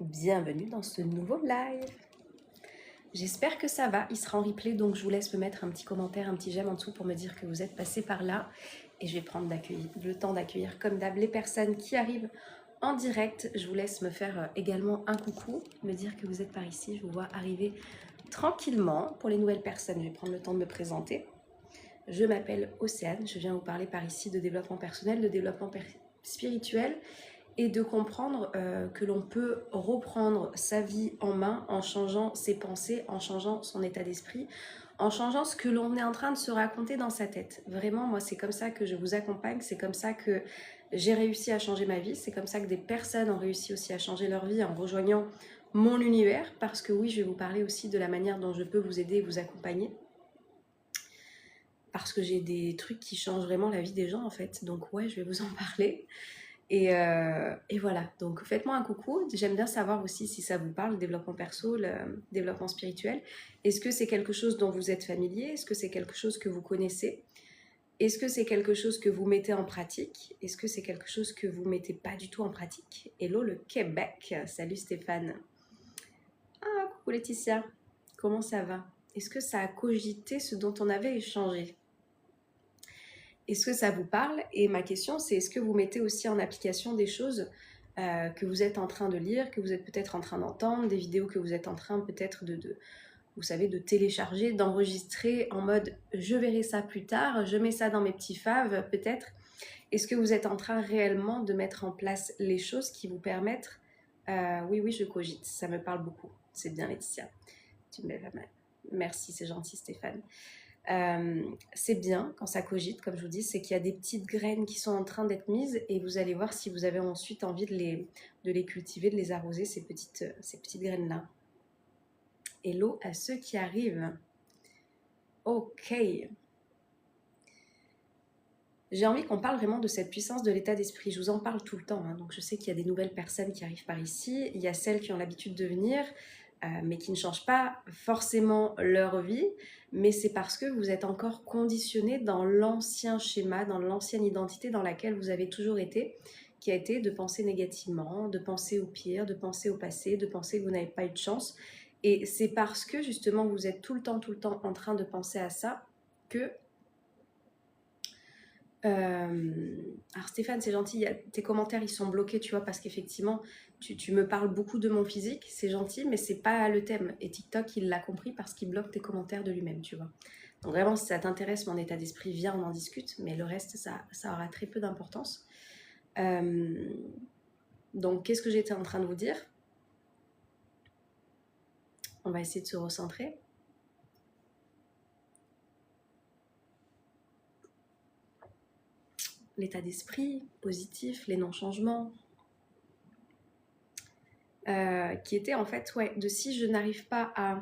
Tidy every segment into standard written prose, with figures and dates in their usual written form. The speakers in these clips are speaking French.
Bienvenue dans ce nouveau live. J'espère que ça va, il sera en replay, donc je vous laisse me mettre un petit commentaire, un petit j'aime en dessous pour me dire que vous êtes passé par là. Et je vais prendre le temps d'accueillir comme d'hab les personnes qui arrivent en direct. Je vous laisse me faire également un coucou, me dire que vous êtes par ici. Je vous vois arriver tranquillement. Pour les nouvelles personnes, je vais prendre le temps de me présenter. Je m'appelle Océane, je viens vous parler par ici de développement personnel, de développement spirituel, et de comprendre que l'on peut reprendre sa vie en main en changeant ses pensées, en changeant son état d'esprit, en changeant ce que l'on est en train de se raconter dans sa tête. Vraiment, moi, c'est comme ça que je vous accompagne, c'est comme ça que j'ai réussi à changer ma vie, c'est comme ça que des personnes ont réussi aussi à changer leur vie en rejoignant mon univers, parce que oui, je vais vous parler aussi de la manière dont je peux vous aider et vous accompagner, parce que j'ai des trucs qui changent vraiment la vie des gens en fait, donc ouais, je vais vous en parler. Et voilà, donc faites-moi un coucou. J'aime bien savoir aussi si ça vous parle, le développement perso, le développement spirituel. Est-ce que c'est quelque chose dont vous êtes familier? Est-ce que c'est quelque chose que vous connaissez? Est-ce que c'est quelque chose que vous mettez en pratique? Est-ce que c'est quelque chose que vous mettez pas du tout en pratique? Hello le Québec, salut Stéphane. Ah, coucou Laetitia, comment ça va? Est-ce que ça a cogité ce dont on avait échangé? Est-ce que ça vous parle? Et ma question, c'est est-ce que vous mettez aussi en application des choses que vous êtes en train de lire, que vous êtes peut-être en train d'entendre, des vidéos que vous êtes en train peut-être vous savez, de télécharger, d'enregistrer en mode je verrai ça plus tard, je mets ça dans mes petits faves peut-être. Est-ce que vous êtes en train réellement de mettre en place les choses qui vous permettent oui, je cogite, ça me parle beaucoup. C'est bien Laetitia, tu me lèves la main. Merci, c'est gentil Stéphane. C'est bien quand ça cogite, comme je vous dis, c'est qu'il y a des petites graines qui sont en train d'être mises et vous allez voir si vous avez ensuite envie de les cultiver, de les arroser, ces petites graines-là. Hello à ceux qui arrivent. Ok. J'ai envie qu'on parle vraiment de cette puissance de l'état d'esprit. Je vous en parle tout le temps, hein. Donc je sais qu'il y a des nouvelles personnes qui arrivent par ici. Il y a celles qui ont l'habitude de venir, mais qui ne changent pas forcément leur vie. Mais c'est parce que vous êtes encore conditionné dans l'ancien schéma, dans l'ancienne identité dans laquelle vous avez toujours été, qui a été de penser négativement, de penser au pire, de penser au passé, de penser que vous n'avez pas eu de chance. Et c'est parce que justement vous êtes tout le temps en train de penser à ça que alors Stéphane, c'est gentil, tes commentaires ils sont bloqués, tu vois, parce qu'effectivement, tu me parles beaucoup de mon physique, c'est gentil, mais c'est pas le thème. Et TikTok, il l'a compris parce qu'il bloque tes commentaires de lui-même, tu vois. Donc vraiment, si ça t'intéresse, mon état d'esprit, viens, on en discute, mais le reste, ça aura très peu d'importance. Donc, qu'est-ce que j'étais en train de vous dire? On va essayer de se recentrer. L'état d'esprit positif, les non-changements, qui était en fait, ouais, de si je n'arrive pas à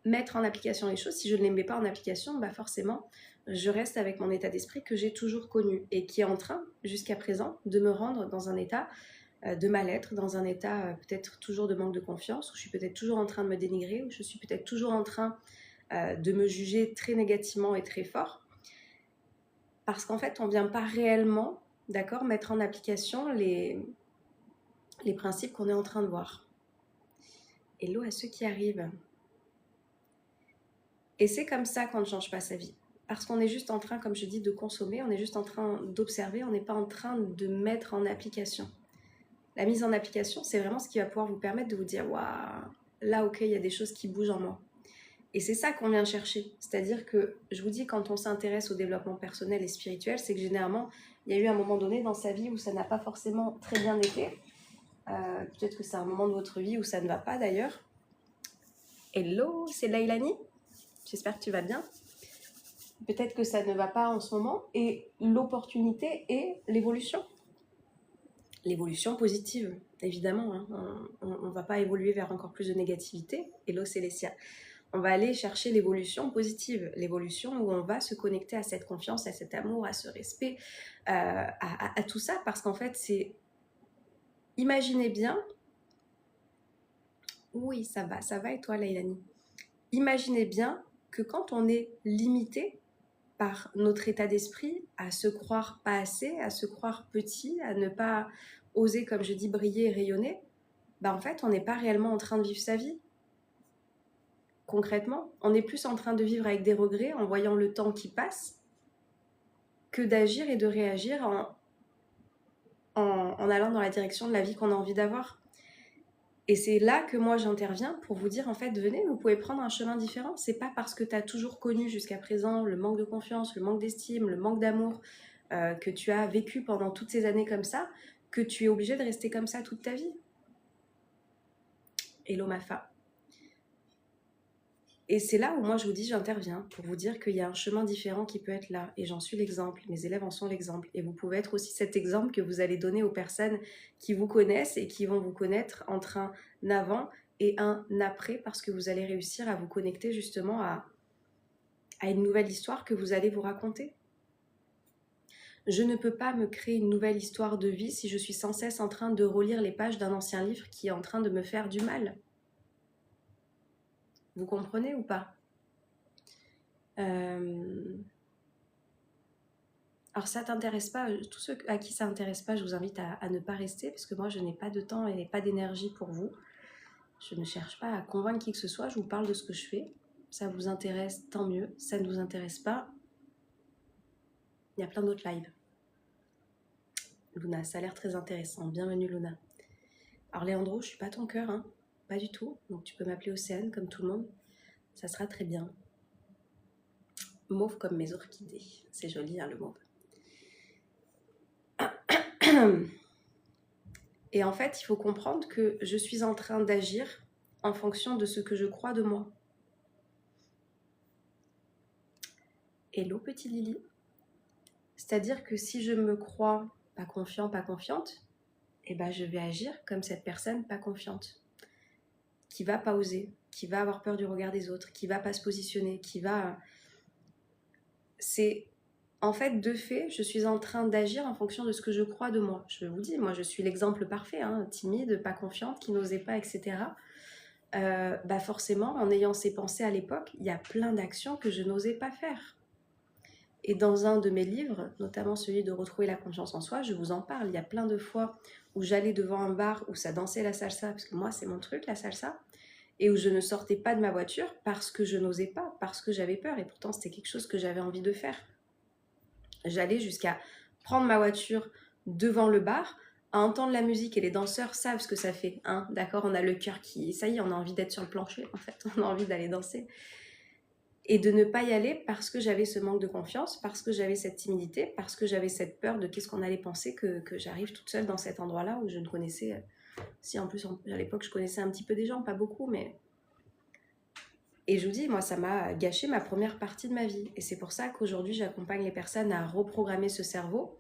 mettre en application les choses, si je ne les mets pas en application, bah forcément, je reste avec mon état d'esprit que j'ai toujours connu et qui est en train, jusqu'à présent, de me rendre dans un état de mal-être, dans un état peut-être toujours de manque de confiance, où je suis peut-être toujours en train de me dénigrer, où je suis peut-être toujours en train de me juger très négativement et très fort, parce qu'en fait, on ne vient pas réellement, d'accord, mettre en application les principes qu'on est en train de voir. Hello à ceux qui arrivent. Et c'est comme ça qu'on ne change pas sa vie. Parce qu'on est juste en train, comme je dis, de consommer, on est juste en train d'observer, on n'est pas en train de mettre en application. La mise en application, c'est vraiment ce qui va pouvoir vous permettre de vous dire « Waouh, là, ok, il y a des choses qui bougent en moi. » Et c'est ça qu'on vient chercher. C'est-à-dire que, je vous dis, quand on s'intéresse au développement personnel et spirituel, c'est que généralement, il y a eu un moment donné dans sa vie où ça n'a pas forcément très bien été. Peut-être que c'est un moment de votre vie où ça ne va pas d'ailleurs. Hello, c'est Lailani. J'espère que tu vas bien. Peut-être que ça ne va pas en ce moment. Et l'opportunité est l'évolution. L'évolution positive, évidemment. Hein. On ne va pas évoluer vers encore plus de négativité. Hello Célestia. On va aller chercher l'évolution positive. L'évolution où on va se connecter à cette confiance, à cet amour, à ce respect, à tout ça. Parce qu'en fait, c'est... Imaginez bien... Oui, ça va et toi, Lailani? Imaginez bien que quand on est limité par notre état d'esprit, à se croire pas assez, à se croire petit, à ne pas oser, comme je dis, briller et rayonner, bah en fait, on n'est pas réellement en train de vivre sa vie. Concrètement, on est plus en train de vivre avec des regrets en voyant le temps qui passe que d'agir et de réagir en allant dans la direction de la vie qu'on a envie d'avoir. Et c'est là que moi j'interviens pour vous dire en fait venez, vous pouvez prendre un chemin différent. C'est pas parce que tu as toujours connu jusqu'à présent le manque de confiance, le manque d'estime, le manque d'amour, que tu as vécu pendant toutes ces années comme ça, que tu es obligé de rester comme ça toute ta vie. Hello Mafa. Et c'est là où moi je vous dis j'interviens pour vous dire qu'il y a un chemin différent qui peut être là. Et j'en suis l'exemple, mes élèves en sont l'exemple. Et vous pouvez être aussi cet exemple que vous allez donner aux personnes qui vous connaissent et qui vont vous connaître entre un avant et un après, parce que vous allez réussir à vous connecter justement à une nouvelle histoire que vous allez vous raconter. Je ne peux pas me créer une nouvelle histoire de vie si je suis sans cesse en train de relire les pages d'un ancien livre qui est en train de me faire du mal. Vous comprenez ou pas ? Alors ça t'intéresse pas, tous ceux à qui ça intéresse pas, je vous invite à ne pas rester, parce que moi je n'ai pas de temps et pas d'énergie pour vous. Je ne cherche pas à convaincre qui que ce soit, je vous parle de ce que je fais. Ça vous intéresse, tant mieux. Ça ne vous intéresse pas, il y a plein d'autres lives. Luna, ça a l'air très intéressant. Bienvenue Luna. Alors Léandro, je suis pas ton cœur, hein, pas du tout. Donc tu peux m'appeler Océane comme tout le monde. Ça sera très bien. Mauve comme mes orchidées. C'est joli hein, le mauve. Et en fait, il faut comprendre que je suis en train d'agir en fonction de ce que je crois de moi. Hello petit Lily. C'est-à-dire que si je me crois pas confiant, pas confiante, eh ben je vais agir comme cette personne pas confiante, qui va pas oser, qui va avoir peur du regard des autres, qui va pas se positionner, qui va... C'est... En fait, de fait, je suis en train d'agir en fonction de ce que je crois de moi. Je vous dis, moi je suis l'exemple parfait, hein, timide, pas confiante, qui n'osait pas, etc. Bah forcément, en ayant ces pensées à l'époque, il y a plein d'actions que je n'osais pas faire. Et dans un de mes livres, notamment celui de Retrouver la confiance en soi, je vous en parle. Il y a plein de fois où j'allais devant un bar où ça dansait la salsa, parce que moi c'est mon truc la salsa, et où je ne sortais pas de ma voiture parce que je n'osais pas, parce que j'avais peur, et pourtant c'était quelque chose que j'avais envie de faire. J'allais jusqu'à prendre ma voiture devant le bar, à entendre la musique, et les danseurs savent ce que ça fait, hein, d'accord, on a le cœur qui... Ça y est, on a envie d'être sur le plancher, en fait, on a envie d'aller danser. Et de ne pas y aller parce que j'avais ce manque de confiance, parce que j'avais cette timidité, parce que j'avais cette peur de qu'est-ce qu'on allait penser que j'arrive toute seule dans cet endroit-là où je ne connaissais... Si, en plus, à l'époque, je connaissais un petit peu des gens, pas beaucoup, mais... Et je vous dis, moi, ça m'a gâché ma première partie de ma vie. Et c'est pour ça qu'aujourd'hui, j'accompagne les personnes à reprogrammer ce cerveau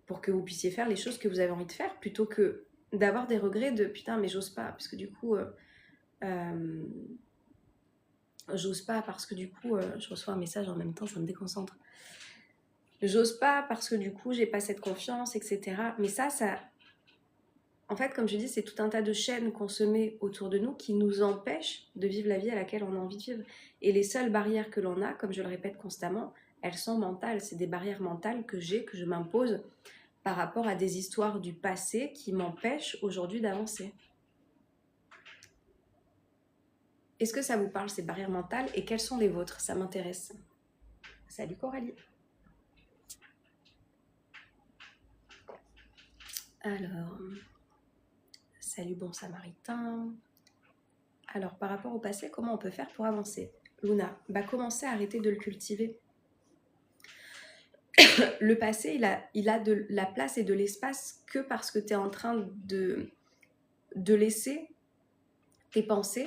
pour que vous puissiez faire les choses que vous avez envie de faire, plutôt que d'avoir des regrets de « putain, mais j'ose pas », parce que du coup... j'ose pas parce que du coup, je reçois un message en même temps, ça me déconcentre. J'ose pas parce que du coup, j'ai pas cette confiance, etc. Mais ça... En fait, comme je dis, c'est tout un tas de chaînes qu'on se met autour de nous qui nous empêchent de vivre la vie à laquelle on a envie de vivre. Et les seules barrières que l'on a, comme je le répète constamment, elles sont mentales. C'est des barrières mentales que je m'impose par rapport à des histoires du passé qui m'empêchent aujourd'hui d'avancer. Est-ce que ça vous parle, ces barrières mentales, et quelles sont les vôtres? Ça m'intéresse. Salut Coralie. Alors, salut bon samaritain. Alors, par rapport au passé, comment on peut faire pour avancer? Luna, bah commencez à arrêter de le cultiver. Le passé, il a de la place et de l'espace que parce que tu es en train de laisser tes pensées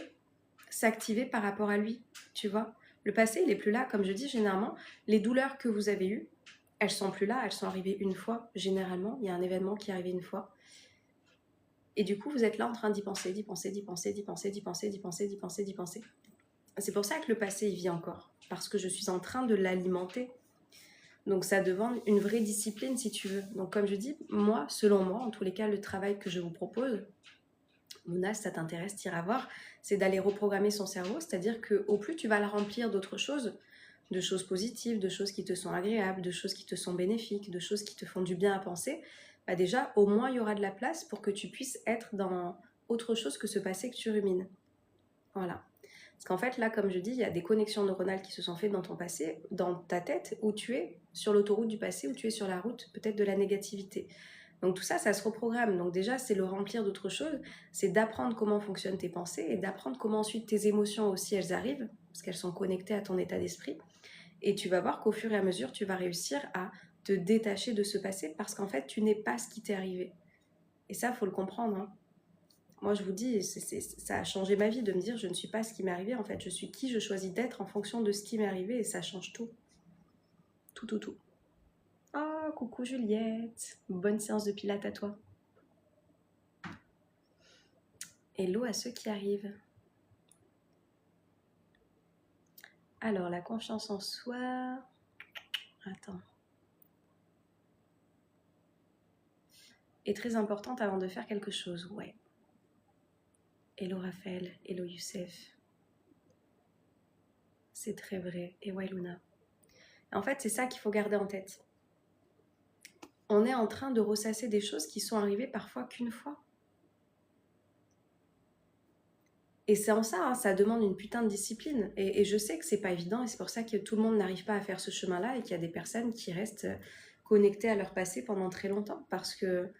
s'activer par rapport à lui, tu vois. Le passé, il est plus là, comme je dis généralement, les douleurs que vous avez eues, elles sont plus là, elles sont arrivées une fois, généralement, il y a un événement qui est arrivé une fois. Et du coup, vous êtes là en train d'y penser, d'y penser, d'y penser, d'y penser, d'y penser, d'y penser, d'y penser, d'y penser. C'est pour ça que le passé, il vit encore, parce que je suis en train de l'alimenter. Donc ça demande une vraie discipline, si tu veux. Donc comme je dis, moi, selon moi, en tous les cas, le travail que je vous propose, Mouna, si ça t'intéresse, t'iras voir, c'est d'aller reprogrammer son cerveau, c'est-à-dire qu'au plus tu vas le remplir d'autres choses, de choses positives, de choses qui te sont agréables, de choses qui te sont bénéfiques, de choses qui te font du bien à penser, bah déjà, au moins, il y aura de la place pour que tu puisses être dans autre chose que ce passé que tu rumines. Voilà. Parce qu'en fait, là, comme je dis, il y a des connexions neuronales qui se sont faites dans ton passé, dans ta tête, où tu es sur l'autoroute du passé, où tu es sur la route peut-être de la négativité. Donc tout ça, ça se reprogramme. Donc déjà, c'est le remplir d'autres choses, c'est d'apprendre comment fonctionnent tes pensées et d'apprendre comment ensuite tes émotions aussi, elles arrivent, parce qu'elles sont connectées à ton état d'esprit. Et tu vas voir qu'au fur et à mesure, tu vas réussir à te détacher de ce passé parce qu'en fait, tu n'es pas ce qui t'est arrivé. Et ça, il faut le comprendre. Hein. Moi, je vous dis, ça a changé ma vie de me dire je ne suis pas ce qui m'est arrivé. En fait, je suis qui je choisis d'être en fonction de ce qui m'est arrivé et ça change tout. Tout, tout, tout. Oh, coucou Juliette. Bonne séance de pilates à toi. Hello à ceux qui arrivent. Alors, la confiance en soi. Attends. Est très importante avant de faire quelque chose, ouais. Hello Raphaël, hello Youssef. C'est très vrai. Et ouais Luna. En fait, c'est ça qu'il faut garder en tête. On est en train de ressasser des choses qui sont arrivées parfois qu'une fois. Et c'est en ça, hein, ça demande une putain de discipline. Et je sais que c'est pas évident et c'est pour ça que tout le monde n'arrive pas à faire ce chemin-là et qu'il y a des personnes qui restent connectées à leur passé pendant très longtemps parce qu'il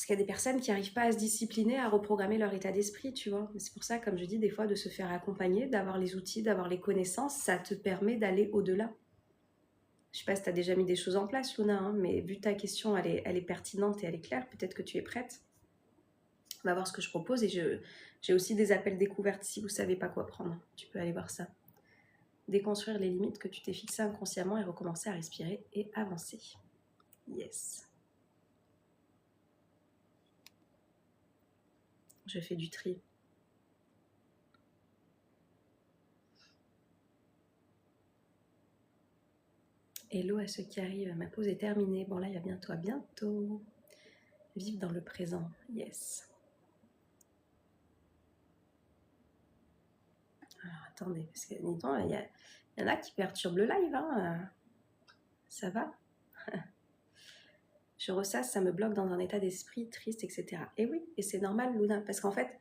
y a des personnes qui n'arrivent pas à se discipliner, à reprogrammer leur état d'esprit, tu vois. C'est pour ça, comme je dis, des fois, de se faire accompagner, d'avoir les outils, d'avoir les connaissances, ça te permet d'aller au-delà. Je sais pas si tu as déjà mis des choses en place, Luna, hein, mais vu ta question, elle est pertinente et elle est claire, peut-être que tu es prête. On va voir ce que je propose et j'ai aussi des appels découvertes si vous ne savez pas quoi prendre. Tu peux aller voir ça. Déconstruire les limites que tu t'es fixées inconsciemment et recommencer à respirer et avancer. Yes. Je fais du tri. Hello à ceux qui arrivent, ma pause est terminée. Bon là, il y a bientôt, à bientôt. Vive dans le présent, yes. Alors attendez, parce que il y en a qui perturbent le live, hein. Ça va? Je ressasse, ça me bloque dans un état d'esprit triste, etc. Et oui, et c'est normal, Luna, parce qu'en fait,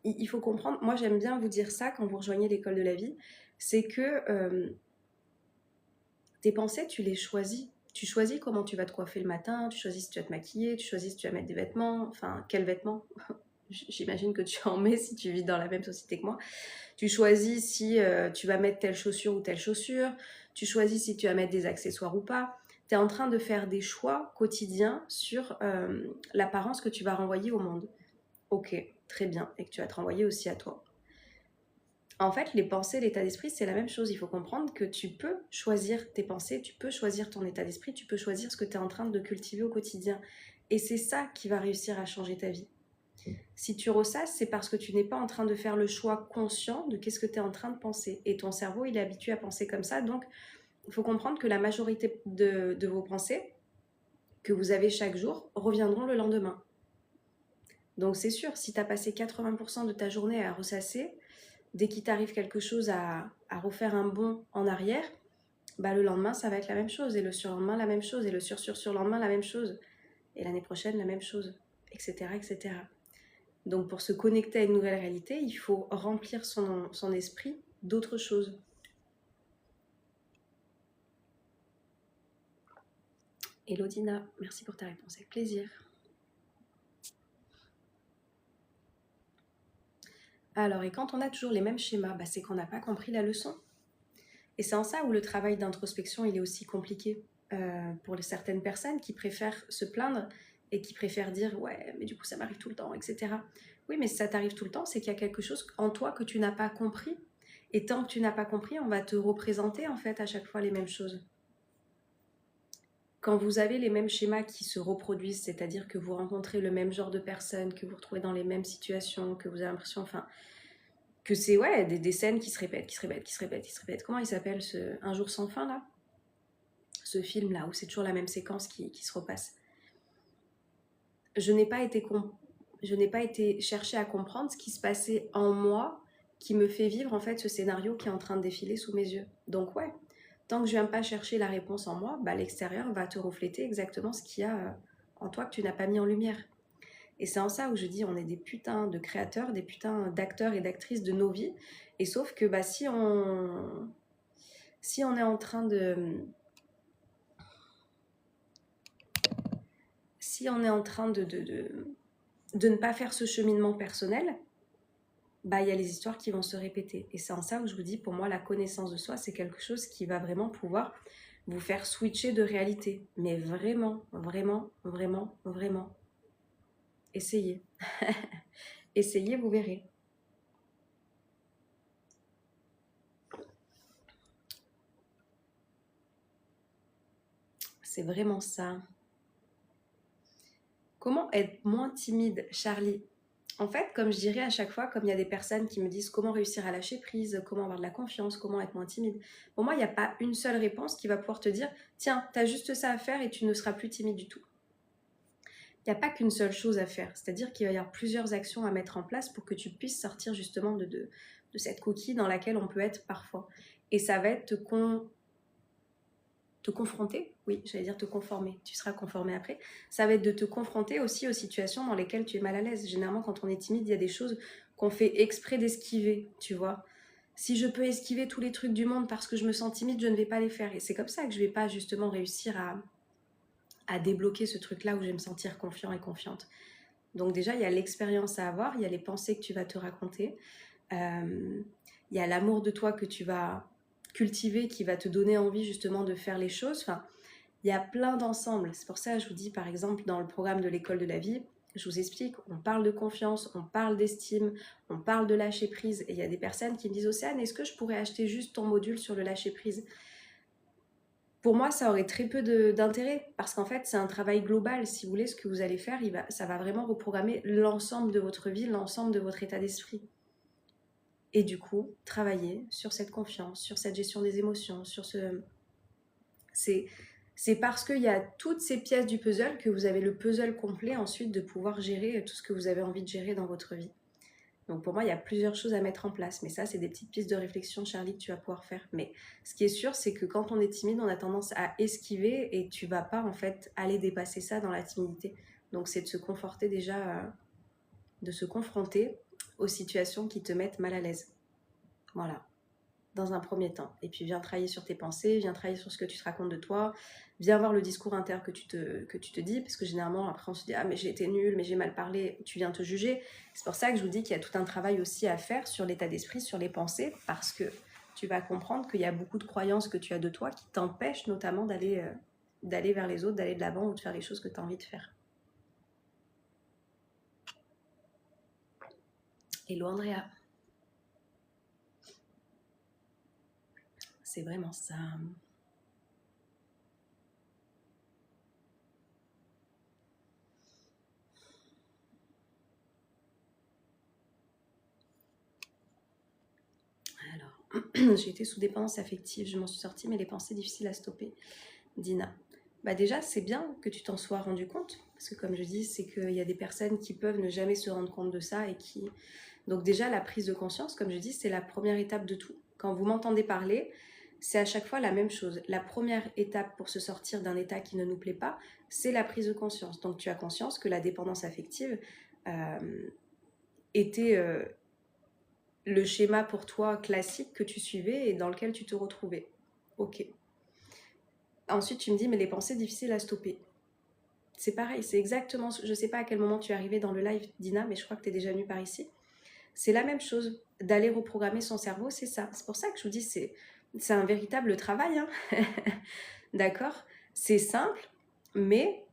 il faut comprendre, moi j'aime bien vous dire ça quand vous rejoignez l'école de la vie, c'est que tes pensées, tu les choisis. Tu choisis comment tu vas te coiffer le matin, tu choisis si tu vas te maquiller, tu choisis si tu vas mettre des vêtements, enfin, quels vêtements? J'imagine que tu en mets si tu vis dans la même société que moi. Tu choisis si tu vas mettre telle chaussure ou telle chaussure, tu choisis si tu vas mettre des accessoires ou pas. Tu es en train de faire des choix quotidiens sur l'apparence que tu vas renvoyer au monde. Ok, très bien, et que tu vas te renvoyer aussi à toi. En fait, les pensées, l'état d'esprit, c'est la même chose. Il faut comprendre que tu peux choisir tes pensées, tu peux choisir ton état d'esprit, tu peux choisir ce que tu es en train de cultiver au quotidien. Et c'est ça qui va réussir à changer ta vie. Si tu ressasses, c'est parce que tu n'es pas en train de faire le choix conscient de qu'est-ce que tu es en train de penser. Et ton cerveau, il est habitué à penser comme ça. Donc, il faut comprendre que la majorité de vos pensées que vous avez chaque jour reviendront le lendemain. Donc, c'est sûr, si tu as passé 80% de ta journée à ressasser, dès qu'il t'arrive quelque chose à refaire un bond en arrière, bah le lendemain, ça va être la même chose. Et le surlendemain, la même chose. Et le surlendemain, la même chose. Et l'année prochaine, la même chose. Etc. etc. Donc pour se connecter à une nouvelle réalité, il faut remplir son esprit d'autres choses. Elodina, merci pour ta réponse, avec plaisir. Alors, et quand on a toujours les mêmes schémas, bah, c'est qu'on n'a pas compris la leçon. Et c'est en ça où le travail d'introspection, il est aussi compliqué pour certaines personnes qui préfèrent se plaindre et qui préfèrent dire « ouais, mais du coup, ça m'arrive tout le temps, etc. » Oui, mais si ça t'arrive tout le temps, c'est qu'il y a quelque chose en toi que tu n'as pas compris. Et tant que tu n'as pas compris, on va te représenter en fait à chaque fois les mêmes choses. Quand vous avez les mêmes schémas qui se reproduisent, c'est-à-dire que vous rencontrez le même genre de personnes, que vous retrouvez dans les mêmes situations, que vous avez l'impression, enfin, que c'est ouais, des scènes qui se répètent, qui se répètent, qui se répètent, qui se répètent. Comment il s'appelle ce Un jour sans fin là? Ce film là où c'est toujours la même séquence qui se repasse. Je n'ai pas été chercher à comprendre ce qui se passait en moi qui me fait vivre en fait ce scénario qui est en train de défiler sous mes yeux. Donc ouais, tant que je viens pas chercher la réponse en moi, bah, l'extérieur va te refléter exactement ce qu'il y a en toi que tu n'as pas mis en lumière. Et c'est en ça où je dis, on est des putains de créateurs, des putains d'acteurs et d'actrices de nos vies. Et sauf que bah, si on est en train de... Si on est en train de ne pas faire ce cheminement personnel, bah, il y a les histoires qui vont se répéter. Et c'est en ça où je vous dis, pour moi, la connaissance de soi, c'est quelque chose qui va vraiment pouvoir vous faire switcher de réalité. Mais vraiment, vraiment, vraiment, vraiment. Essayez. Essayez, vous verrez. C'est vraiment ça. Comment être moins timide, Charlie? En fait, comme je dirais à chaque fois, comme il y a des personnes qui me disent comment réussir à lâcher prise, comment avoir de la confiance, comment être moins timide, pour moi, il n'y a pas une seule réponse qui va pouvoir te dire tiens, tu as juste ça à faire et tu ne seras plus timide du tout. Il n'y a pas qu'une seule chose à faire, c'est-à-dire qu'il va y avoir plusieurs actions à mettre en place pour que tu puisses sortir justement de cette coquille dans laquelle on peut être parfois. Et ça va être te confronter, oui, j'allais dire te conformer, tu seras conformé après, ça va être de te confronter aussi aux situations dans lesquelles tu es mal à l'aise. Généralement, quand on est timide, il y a des choses qu'on fait exprès d'esquiver, tu vois. Si je peux esquiver tous les trucs du monde parce que je me sens timide, je ne vais pas les faire. Et c'est comme ça que je ne vais pas justement réussir à débloquer ce truc-là où je vais me sentir confiant et confiante. Donc déjà, il y a l'expérience à avoir, il y a les pensées que tu vas te raconter, il y a l'amour de toi que tu vas cultiver qui va te donner envie justement de faire les choses. Enfin, il y a plein d'ensembles. C'est pour ça que je vous dis, par exemple, dans le programme de l'école de la vie, je vous explique, on parle de confiance, on parle d'estime, on parle de lâcher prise. Et il y a des personnes qui me disent, Océane, est-ce que je pourrais acheter juste ton module sur le lâcher prise? Pour moi, ça aurait très peu d'intérêt parce qu'en fait, c'est un travail global. Si vous voulez, ce que vous allez faire, ça va vraiment reprogrammer l'ensemble de votre vie, l'ensemble de votre état d'esprit. Et du coup, travailler sur cette confiance, sur cette gestion des émotions, sur ce... C'est parce qu'il y a toutes ces pièces du puzzle que vous avez le puzzle complet ensuite de pouvoir gérer tout ce que vous avez envie de gérer dans votre vie. Donc pour moi, il y a plusieurs choses à mettre en place. Mais ça, c'est des petites pistes de réflexion, Charlie, que tu vas pouvoir faire. Mais ce qui est sûr, c'est que quand on est timide, on a tendance à esquiver et tu vas pas en fait aller dépasser ça dans la timidité. Donc c'est de se conforter déjà, de se confronter aux situations qui te mettent mal à l'aise. Voilà, dans un premier temps. Et puis viens travailler sur tes pensées, viens travailler sur ce que tu te racontes de toi, viens voir le discours interne que tu te dis, parce que généralement après on se dit ah mais j'ai été nulle, mais j'ai mal parlé, tu viens te juger. C'est pour ça que je vous dis qu'il y a tout un travail aussi à faire sur l'état d'esprit, sur les pensées, parce que tu vas comprendre qu'il y a beaucoup de croyances que tu as de toi qui t'empêchent notamment d'aller vers les autres, d'aller de l'avant ou de faire les choses que tu as envie de faire. Hello Andrea. C'est vraiment ça. Alors, j'ai été sous dépendance affective, je m'en suis sortie, mais les pensées difficiles à stopper. Dina. Bah déjà, c'est bien que tu t'en sois rendu compte, parce que comme je dis, c'est qu'il y a des personnes qui peuvent ne jamais se rendre compte de ça et qui... Donc déjà, la prise de conscience, comme je dis, c'est la première étape de tout. Quand vous m'entendez parler, c'est à chaque fois la même chose. La première étape pour se sortir d'un état qui ne nous plaît pas, c'est la prise de conscience. Donc tu as conscience que la dépendance affective était le schéma pour toi classique que tu suivais et dans lequel tu te retrouvais. Ok. Ensuite, tu me dis, mais les pensées difficiles à stopper. C'est pareil, c'est exactement... Je ne sais pas à quel moment tu es arrivée dans le live, Dina, mais je crois que tu es déjà venue par ici. C'est la même chose. D'aller reprogrammer son cerveau, c'est ça. C'est pour ça que je vous dis, c'est un véritable travail. Hein. D'accord? C'est simple, mais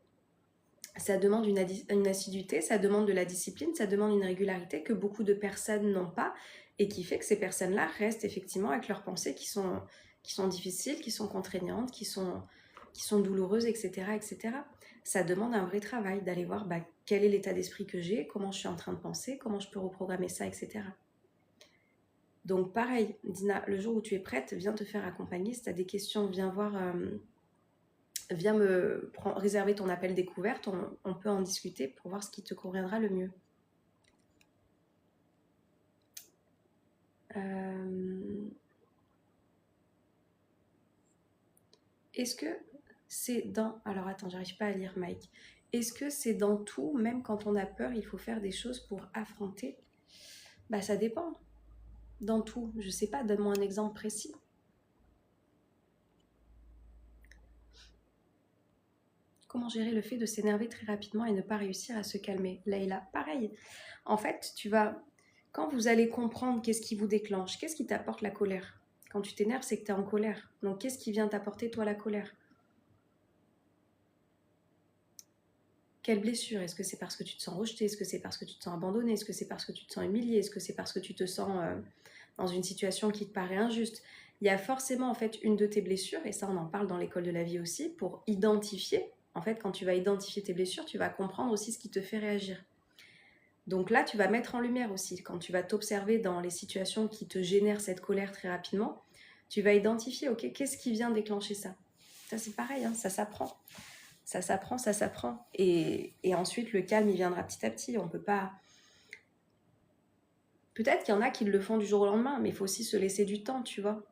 ça demande une assiduité, ça demande de la discipline, ça demande une régularité que beaucoup de personnes n'ont pas et qui fait que ces personnes-là restent effectivement avec leurs pensées qui sont difficiles, qui sont contraignantes, qui sont douloureuses, etc., etc. Ça demande un vrai travail d'aller voir quel est l'état d'esprit que j'ai, comment je suis en train de penser, comment je peux reprogrammer ça, etc. Donc pareil, Dina, le jour où tu es prête, viens te faire accompagner. Si tu as des questions, viens voir... viens réserver ton appel découverte, on peut en discuter pour voir ce qui te conviendra le mieux. Est-ce que c'est dans... Alors attends, j'arrive pas à lire Mike. Est-ce que c'est dans tout, même quand on a peur, il faut faire des choses pour affronter? Bah ça dépend. Dans tout, je sais pas, donne-moi un exemple précis. Comment gérer le fait de s'énerver très rapidement et ne pas réussir à se calmer? Leïla, pareil. En fait, quand vous allez comprendre qu'est-ce qui vous déclenche, qu'est-ce qui t'apporte la colère? Quand tu t'énerves, c'est que tu es en colère. Donc, qu'est-ce qui vient t'apporter, toi, la colère? Quelle blessure? Est-ce que c'est parce que tu te sens rejeté? Est-ce que c'est parce que tu te sens abandonné? Est-ce que c'est parce que tu te sens humilié? Est-ce que c'est parce que tu te sens dans une situation qui te paraît injuste? Il y a forcément, en fait, une de tes blessures, et ça, on en parle dans l'école de la vie aussi, pour identifier. En fait, quand tu vas identifier tes blessures, tu vas comprendre aussi ce qui te fait réagir. Donc là, tu vas mettre en lumière aussi, quand tu vas t'observer dans les situations qui te génèrent cette colère très rapidement, tu vas identifier, ok, qu'est-ce qui vient déclencher ça? Ça, c'est pareil, hein, ça s'apprend. Ça s'apprend, ça s'apprend. Et ensuite, le calme, il viendra petit à petit. On peut pas... Peut-être qu'il y en a qui le font du jour au lendemain, mais il faut aussi se laisser du temps, tu vois.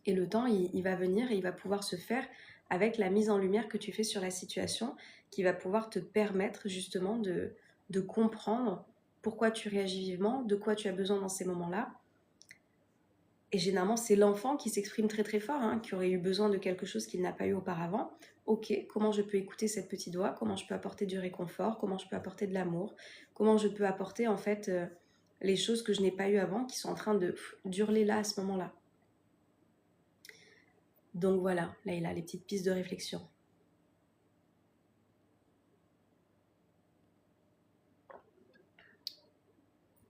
Et le temps, il va venir et il va pouvoir se faire avec la mise en lumière que tu fais sur la situation, qui va pouvoir te permettre justement de comprendre pourquoi tu réagis vivement, de quoi tu as besoin dans ces moments-là. Et généralement, c'est l'enfant qui s'exprime très très fort, hein, qui aurait eu besoin de quelque chose qu'il n'a pas eu auparavant. Ok, comment je peux écouter cette petite voix? Comment je peux apporter du réconfort? Comment je peux apporter de l'amour? Comment je peux apporter en fait les choses que je n'ai pas eues avant, qui sont en train d'hurler là à ce moment-là? Donc voilà, là il a les petites pistes de réflexion.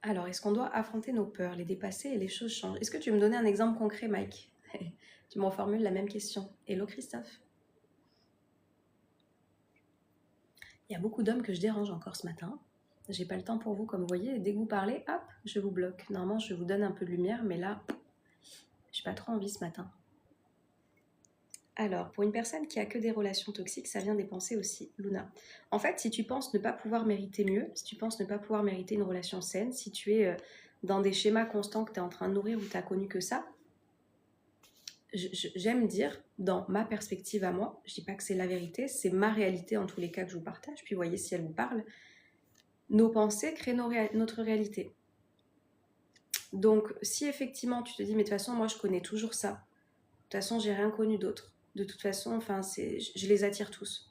Alors, est-ce qu'on doit affronter nos peurs, les dépasser et les choses changent? Est-ce que tu veux me donner un exemple concret, Mike? Tu m'en formules la même question. Hello Christophe. Il y a beaucoup d'hommes que je dérange encore ce matin. J'ai pas le temps pour vous, comme vous voyez. Dès que vous parlez, hop, je vous bloque. Normalement, je vous donne un peu de lumière, mais là, j'ai pas trop envie ce matin. Alors, pour une personne qui a que des relations toxiques, ça vient des pensées aussi, Luna. En fait, si tu penses ne pas pouvoir mériter mieux, si tu penses ne pas pouvoir mériter une relation saine, si tu es dans des schémas constants que tu es en train de nourrir ou tu n'as connu que ça, j'aime dire, dans ma perspective à moi, je dis pas que c'est la vérité, c'est ma réalité en tous les cas que je vous partage, puis voyez si elle vous parle, nos pensées créent notre réalité. Donc, si effectivement tu te dis, mais de toute façon, moi je connais toujours ça, de toute façon, j'ai rien connu d'autre, de toute façon, enfin, je les attire tous.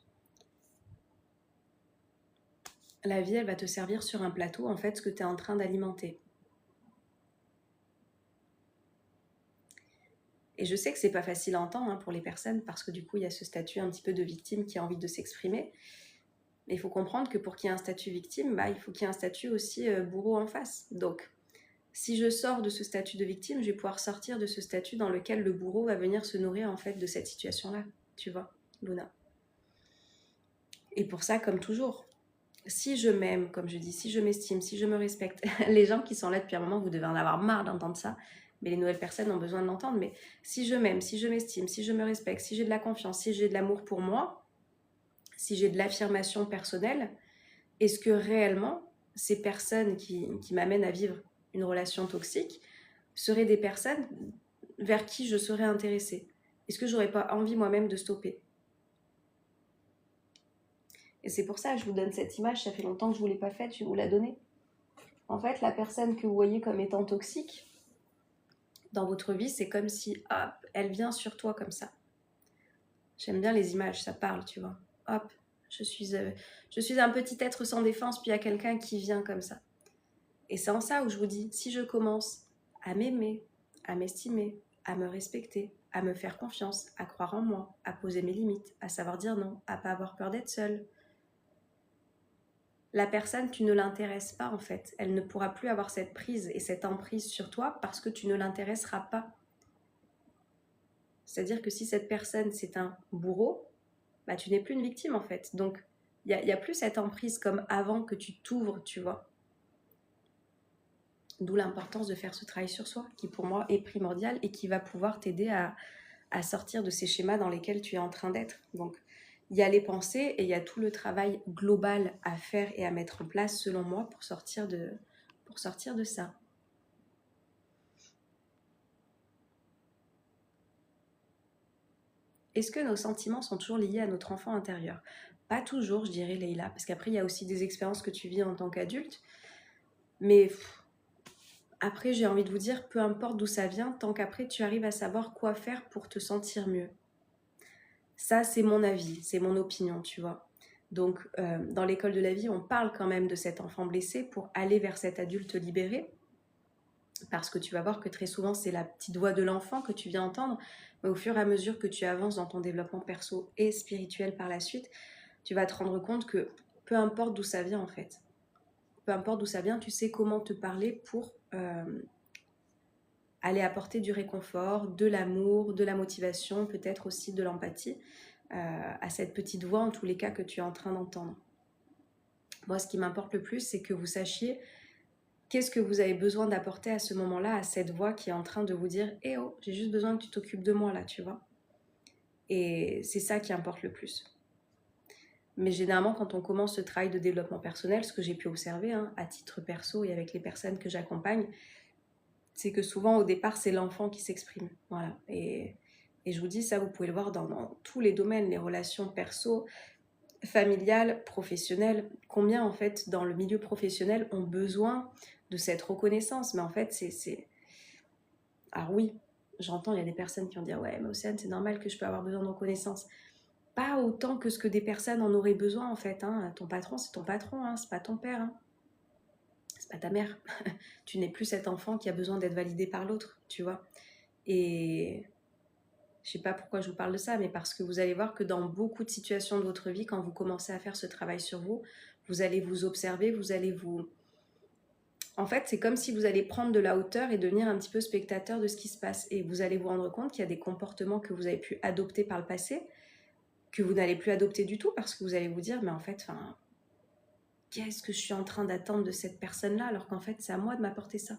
La vie, elle va te servir sur un plateau, en fait, ce que tu es en train d'alimenter. Et je sais que c'est pas facile à entendre hein, pour les personnes, parce que du coup, il y a ce statut un petit peu de victime qui a envie de s'exprimer. Mais il faut comprendre que pour qu'il y ait un statut victime, bah, il faut qu'il y ait un statut aussi bourreau en face. Donc, si je sors de ce statut de victime, je vais pouvoir sortir de ce statut dans lequel le bourreau va venir se nourrir en fait de cette situation-là. Tu vois, Luna. Et pour ça, comme toujours, si je m'aime, comme je dis, si je m'estime, si je me respecte, les gens qui sont là depuis un moment, vous devez en avoir marre d'entendre ça, mais les nouvelles personnes ont besoin de l'entendre. Mais si je m'aime, si je m'estime, si je me respecte, si j'ai de la confiance, si j'ai de l'amour pour moi, si j'ai de l'affirmation personnelle, est-ce que réellement ces personnes qui m'amènent à vivre une relation toxique seraient des personnes vers qui je serais intéressée? Est-ce que j'aurais pas envie moi-même de stopper? Et c'est pour ça que je vous donne cette image, ça fait longtemps que je ne vous l'ai pas faite, je vais vous la donner. En fait, la personne que vous voyez comme étant toxique dans votre vie, c'est comme si, hop, elle vient sur toi comme ça. J'aime bien les images, ça parle, tu vois. Hop, je suis un petit être sans défense, puis il y a quelqu'un qui vient comme ça. Et c'est en ça où je vous dis, si je commence à m'aimer, à m'estimer, à me respecter, à me faire confiance, à croire en moi, à poser mes limites, à savoir dire non, à pas avoir peur d'être seule, la personne, tu ne l'intéresses pas en fait. Elle ne pourra plus avoir cette prise et cette emprise sur toi parce que tu ne l'intéresseras pas. C'est-à-dire que si cette personne, c'est un bourreau, bah, tu n'es plus une victime en fait. Donc, il n'y a plus cette emprise comme avant que tu t'ouvres, tu vois. D'où l'importance de faire ce travail sur soi, qui pour moi est primordial et qui va pouvoir t'aider à sortir de ces schémas dans lesquels tu es en train d'être. Donc, il y a les pensées et il y a tout le travail global à faire et à mettre en place, selon moi, pour sortir de ça. Est-ce que nos sentiments sont toujours liés à notre enfant intérieur? Pas toujours, je dirais, Leïla, parce qu'après, il y a aussi des expériences que tu vis en tant qu'adulte. Mais après, j'ai envie de vous dire, peu importe d'où ça vient, tant qu'après, tu arrives à savoir quoi faire pour te sentir mieux. Ça, c'est mon avis, c'est mon opinion, tu vois. Donc, dans l'école de la vie, on parle quand même de cet enfant blessé pour aller vers cet adulte libéré. Parce que tu vas voir que très souvent, c'est la petite voix de l'enfant que tu viens entendre. Mais au fur et à mesure que tu avances dans ton développement perso et spirituel par la suite, tu vas te rendre compte que peu importe d'où ça vient en fait, peu importe d'où ça vient, tu sais comment te parler pour aller apporter du réconfort, de l'amour, de la motivation, peut-être aussi de l'empathie à cette petite voix en tous les cas que tu es en train d'entendre. Moi, ce qui m'importe le plus, c'est que vous sachiez qu'est-ce que vous avez besoin d'apporter à ce moment-là, à cette voix qui est en train de vous dire « Eh oh, j'ai juste besoin que tu t'occupes de moi là, tu vois ?» Et c'est ça qui importe le plus. Mais généralement, quand on commence ce travail de développement personnel, ce que j'ai pu observer à titre perso et avec les personnes que j'accompagne, c'est que souvent, au départ, c'est l'enfant qui s'exprime. Voilà. Et je vous dis, ça, vous pouvez le voir dans tous les domaines, les relations perso, familiales, professionnelles. Combien, en fait, dans le milieu professionnel, ont besoin de cette reconnaissance. Mais en fait, c'est... Alors oui, j'entends, il y a des personnes qui vont dire « Ouais, mais Océane, c'est normal que je peux avoir besoin de reconnaissance. » Pas autant que ce que des personnes en auraient besoin, en fait. Ton patron, c'est ton patron, c'est pas ton père. C'est pas ta mère. Tu n'es plus cet enfant qui a besoin d'être validé par l'autre, tu vois. Et je sais pas pourquoi je vous parle de ça, mais parce que vous allez voir que dans beaucoup de situations de votre vie, quand vous commencez à faire ce travail sur vous, vous allez vous observer, vous allez vous... En fait, c'est comme si vous allez prendre de la hauteur et devenir un petit peu spectateur de ce qui se passe. Et vous allez vous rendre compte qu'il y a des comportements que vous avez pu adopter par le passé, que vous n'allez plus adopter du tout, parce que vous allez vous dire, mais en fait, qu'est-ce que je suis en train d'attendre de cette personne-là, alors qu'en fait, c'est à moi de m'apporter ça.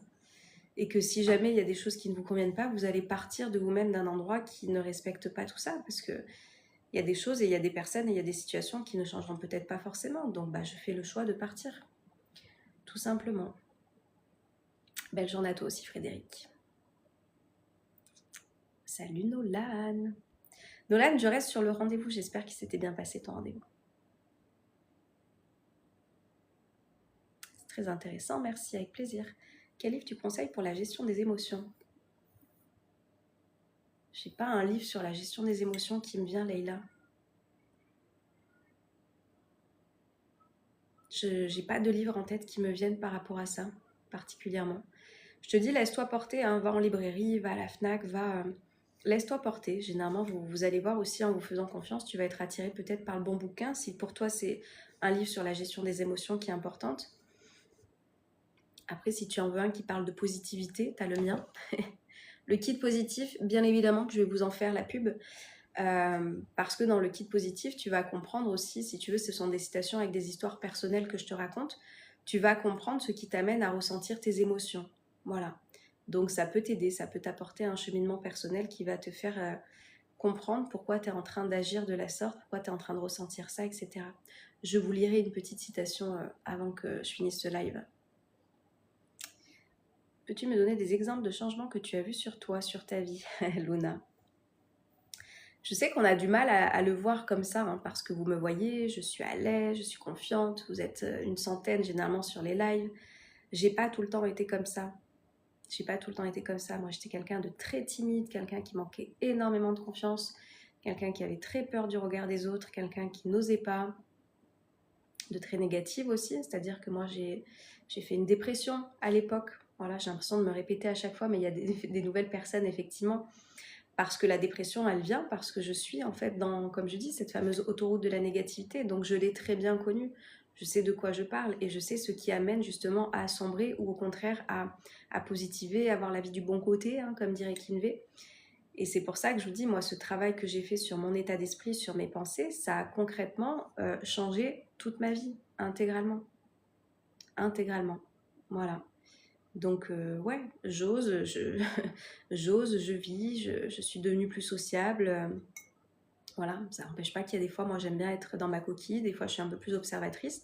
Et que si jamais il y a des choses qui ne vous conviennent pas, vous allez partir de vous-même d'un endroit qui ne respecte pas tout ça, parce que il y a des choses et il y a des personnes et il y a des situations qui ne changeront peut-être pas forcément. Donc, je fais le choix de partir, tout simplement. Belle journée à toi aussi, Frédéric. Salut Nolan. Nolan, je reste sur le rendez-vous. J'espère qu'il s'était bien passé ton rendez-vous. C'est très intéressant, merci, avec plaisir. Quel livre tu conseilles pour la gestion des émotions? Je n'ai pas un livre sur la gestion des émotions qui me vient, Leïla. Je n'ai pas de livre en tête qui me viennent par rapport à ça, particulièrement. Je te dis, laisse-toi porter, va en librairie, va à la FNAC, laisse-toi porter. Généralement, vous allez voir aussi, en vous faisant confiance, tu vas être attiré peut-être par le bon bouquin. Si pour toi, c'est un livre sur la gestion des émotions qui est importante. Après, si tu en veux un qui parle de positivité, tu as le mien. Le kit positif, bien évidemment que je vais vous en faire la pub. Parce que dans le kit positif, tu vas comprendre aussi, si tu veux, ce sont des citations avec des histoires personnelles que je te raconte. Tu vas comprendre ce qui t'amène à ressentir tes émotions. Voilà. Donc ça peut t'aider, ça peut t'apporter un cheminement personnel qui va te faire comprendre pourquoi tu es en train d'agir de la sorte, pourquoi tu es en train de ressentir ça, etc. Je vous lirai une petite citation avant que je finisse ce live. Peux-tu me donner des exemples de changements que tu as vus sur toi, sur ta vie, Luna? Je sais qu'on a du mal à le voir comme ça, parce que vous me voyez, je suis à l'aise, je suis confiante, vous êtes une centaine généralement sur les lives. J'ai pas tout le temps été comme ça. Moi, j'étais quelqu'un de très timide, quelqu'un qui manquait énormément de confiance, quelqu'un qui avait très peur du regard des autres, quelqu'un qui n'osait pas, de très négative aussi, c'est-à-dire que moi, j'ai fait une dépression à l'époque. Voilà, j'ai l'impression de me répéter à chaque fois, mais il y a des nouvelles personnes, effectivement, parce que la dépression, elle vient parce que je suis, en fait, dans, comme je dis, cette fameuse autoroute de la négativité. Donc, je l'ai très bien connue. Je sais de quoi je parle et je sais ce qui amène justement à sombrer ou au contraire à positiver, à avoir la vie du bon côté, comme dirait Kinvey. Et c'est pour ça que je vous dis, moi, ce travail que j'ai fait sur mon état d'esprit, sur mes pensées, ça a concrètement changé toute ma vie, intégralement. Intégralement. Voilà. Donc, ouais, j'ose, j'ose, je vis, je suis devenue plus sociable. Voilà, ça n'empêche pas qu'il y a des fois, moi, j'aime bien être dans ma coquille. Des fois, je suis un peu plus observatrice.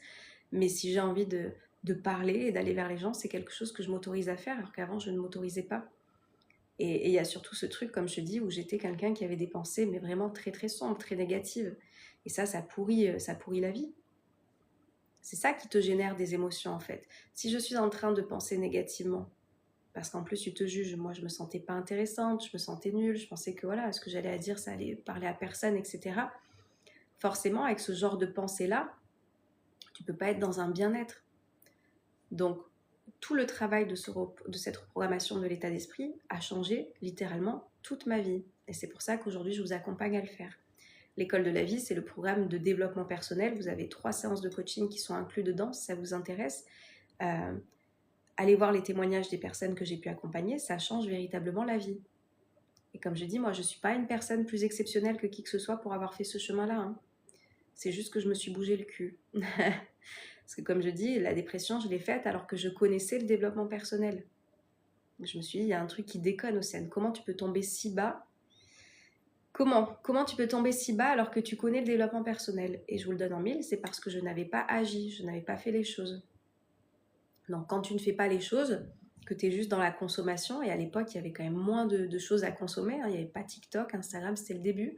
Mais si j'ai envie de parler et d'aller vers les gens, c'est quelque chose que je m'autorise à faire, alors qu'avant, je ne m'autorisais pas. Et il y a surtout ce truc, comme je te dis, où j'étais quelqu'un qui avait des pensées, mais vraiment très très sombres, très négatives. Et ça pourrit la vie. C'est ça qui te génère des émotions en fait. Si je suis en train de penser négativement, parce qu'en plus tu te juges, moi je me sentais pas intéressante, je me sentais nulle, je pensais que voilà, ce que j'allais à dire ça allait parler à personne, etc. Forcément avec ce genre de pensée-là, tu peux pas être dans un bien-être. Donc tout le travail de cette reprogrammation de l'état d'esprit a changé littéralement toute ma vie. Et c'est pour ça qu'aujourd'hui je vous accompagne à le faire. L'école de la vie, c'est le programme de développement personnel. Vous avez 3 séances de coaching qui sont inclus dedans, si ça vous intéresse. Allez voir les témoignages des personnes que j'ai pu accompagner, ça change véritablement la vie. Et comme je dis, moi, je ne suis pas une personne plus exceptionnelle que qui que ce soit pour avoir fait ce chemin-là. Hein. C'est juste que je me suis bougé le cul. Parce que comme je dis, la dépression, je l'ai faite alors que je connaissais le développement personnel. Je me suis dit, il y a un truc qui déconne, Océane. Comment tu peux tomber si bas ? Comment tu peux tomber si bas alors que tu connais le développement personnel ? Et je vous le donne en mille, c'est parce que je n'avais pas agi, je n'avais pas fait les choses. Donc quand tu ne fais pas les choses, que tu es juste dans la consommation, et à l'époque il y avait quand même moins de choses à consommer, hein, il n'y avait pas TikTok, Instagram, c'était le début.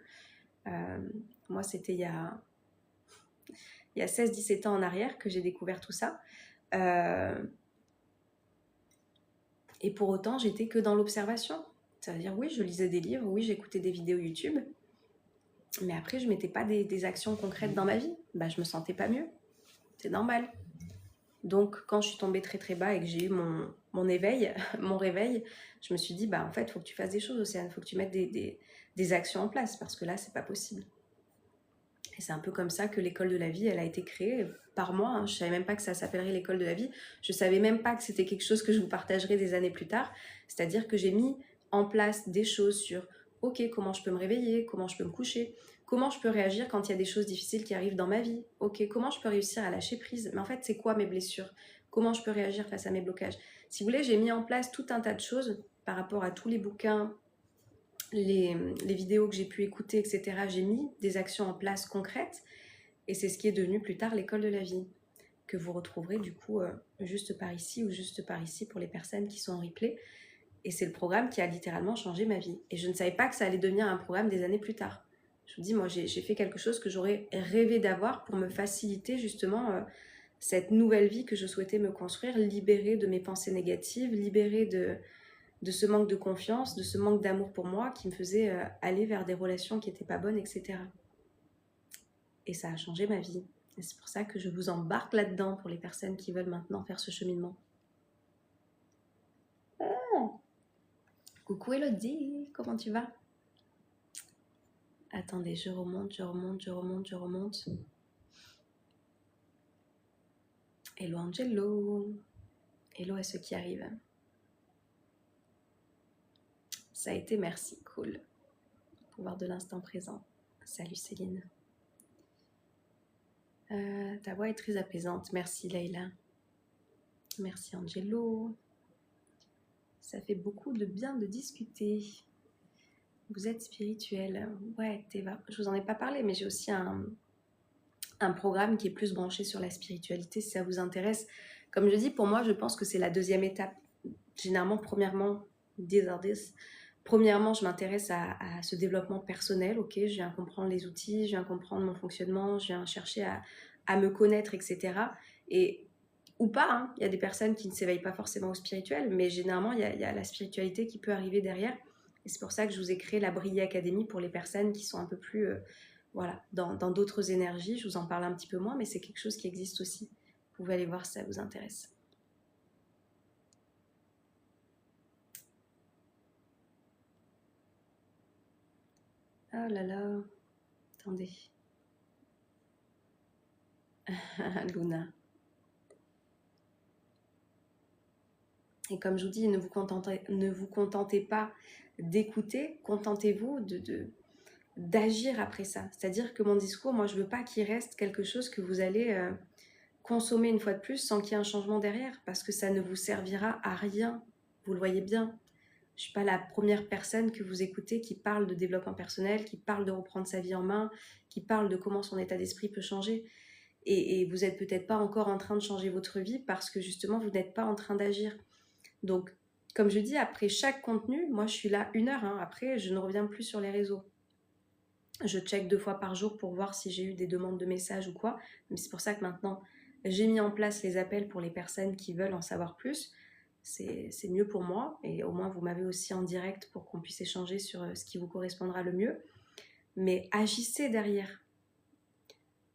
Moi c'était il y a 16-17 ans en arrière que j'ai découvert tout ça. Et pour autant j'étais que dans l'observation. C'est-à-dire oui, je lisais des livres, oui, j'écoutais des vidéos YouTube, mais après je mettais pas des actions concrètes dans ma vie. Bah, je me sentais pas mieux. C'est normal. Donc, quand je suis tombée très très bas et que j'ai eu mon éveil, mon réveil, je me suis dit, bah en fait, il faut que tu fasses des choses, Océane, il faut que tu mettes des actions en place, parce que là, c'est pas possible. Et c'est un peu comme ça que l'école de la vie, elle a été créée par moi. Hein. Je savais même pas que ça s'appellerait l'école de la vie. Je savais même pas que c'était quelque chose que je vous partagerais des années plus tard. C'est-à-dire que j'ai mis en place des choses sur, ok, comment je peux me réveiller, comment je peux me coucher, comment je peux réagir quand il y a des choses difficiles qui arrivent dans ma vie, ok, comment je peux réussir à lâcher prise. Mais en fait, c'est quoi mes blessures? Comment je peux réagir face à mes blocages? Si vous voulez, j'ai mis en place tout un tas de choses par rapport à tous les bouquins, les vidéos que j'ai pu écouter, etc., j'ai mis des actions en place concrètes et c'est ce qui est devenu plus tard l'école de la vie, que vous retrouverez du coup juste par ici ou juste par ici pour les personnes qui sont en replay. Et c'est le programme qui a littéralement changé ma vie. Et je ne savais pas que ça allait devenir un programme des années plus tard. Je vous dis, moi j'ai fait quelque chose que j'aurais rêvé d'avoir pour me faciliter justement cette nouvelle vie que je souhaitais me construire, libérée de mes pensées négatives, libérée de ce manque de confiance, de ce manque d'amour pour moi qui me faisait aller vers des relations qui n'étaient pas bonnes, etc. Et ça a changé ma vie. Et c'est pour ça que je vous embarque là-dedans pour les personnes qui veulent maintenant faire ce cheminement. Oh. Coucou Elodie, comment tu vas? Attendez, je remonte. Hello Angelo. Hello à ceux qui arrivent. Ça a été merci, cool. Pouvoir de l'instant présent. Salut Céline. Ta voix est très apaisante. Merci Leïla. Merci Angelo. Ça fait beaucoup de bien de discuter. Vous êtes spirituel. Ouais, Théva. Je vous en ai pas parlé, mais j'ai aussi un programme qui est plus branché sur la spiritualité, si ça vous intéresse. Comme je dis, pour moi, je pense que c'est la deuxième étape. Généralement, premièrement, premièrement, je m'intéresse à ce développement personnel. Ok, je viens comprendre les outils, je viens comprendre mon fonctionnement, je viens chercher à me connaître, etc. Et ou pas, hein. Il y a des personnes qui ne s'éveillent pas forcément au spirituel, mais généralement, il y a la spiritualité qui peut arriver derrière. Et c'est pour ça que je vous ai créé la Briller Academy pour les personnes qui sont un peu plus voilà, dans d'autres énergies. Je vous en parle un petit peu moins, mais c'est quelque chose qui existe aussi. Vous pouvez aller voir si ça vous intéresse. Oh là là, attendez. Luna. Et comme je vous dis, ne vous contentez pas d'écouter, contentez-vous d'agir après ça. C'est-à-dire que mon discours, moi, je veux pas qu'il reste quelque chose que vous allez consommer une fois de plus sans qu'il y ait un changement derrière, parce que ça ne vous servira à rien. Vous le voyez bien. Je suis pas la première personne que vous écoutez qui parle de développement personnel, qui parle de reprendre sa vie en main, qui parle de comment son état d'esprit peut changer. Et vous n'êtes peut-être pas encore en train de changer votre vie parce que justement, vous n'êtes pas en train d'agir. Donc, comme je dis, après chaque contenu, moi je suis là 1 heure. Hein. Après, je ne reviens plus sur les réseaux. Je check 2 fois par jour pour voir si j'ai eu des demandes de messages ou quoi. Mais c'est pour ça que maintenant, j'ai mis en place les appels pour les personnes qui veulent en savoir plus. C'est mieux pour moi. Et au moins, vous m'avez aussi en direct pour qu'on puisse échanger sur ce qui vous correspondra le mieux. Mais agissez derrière.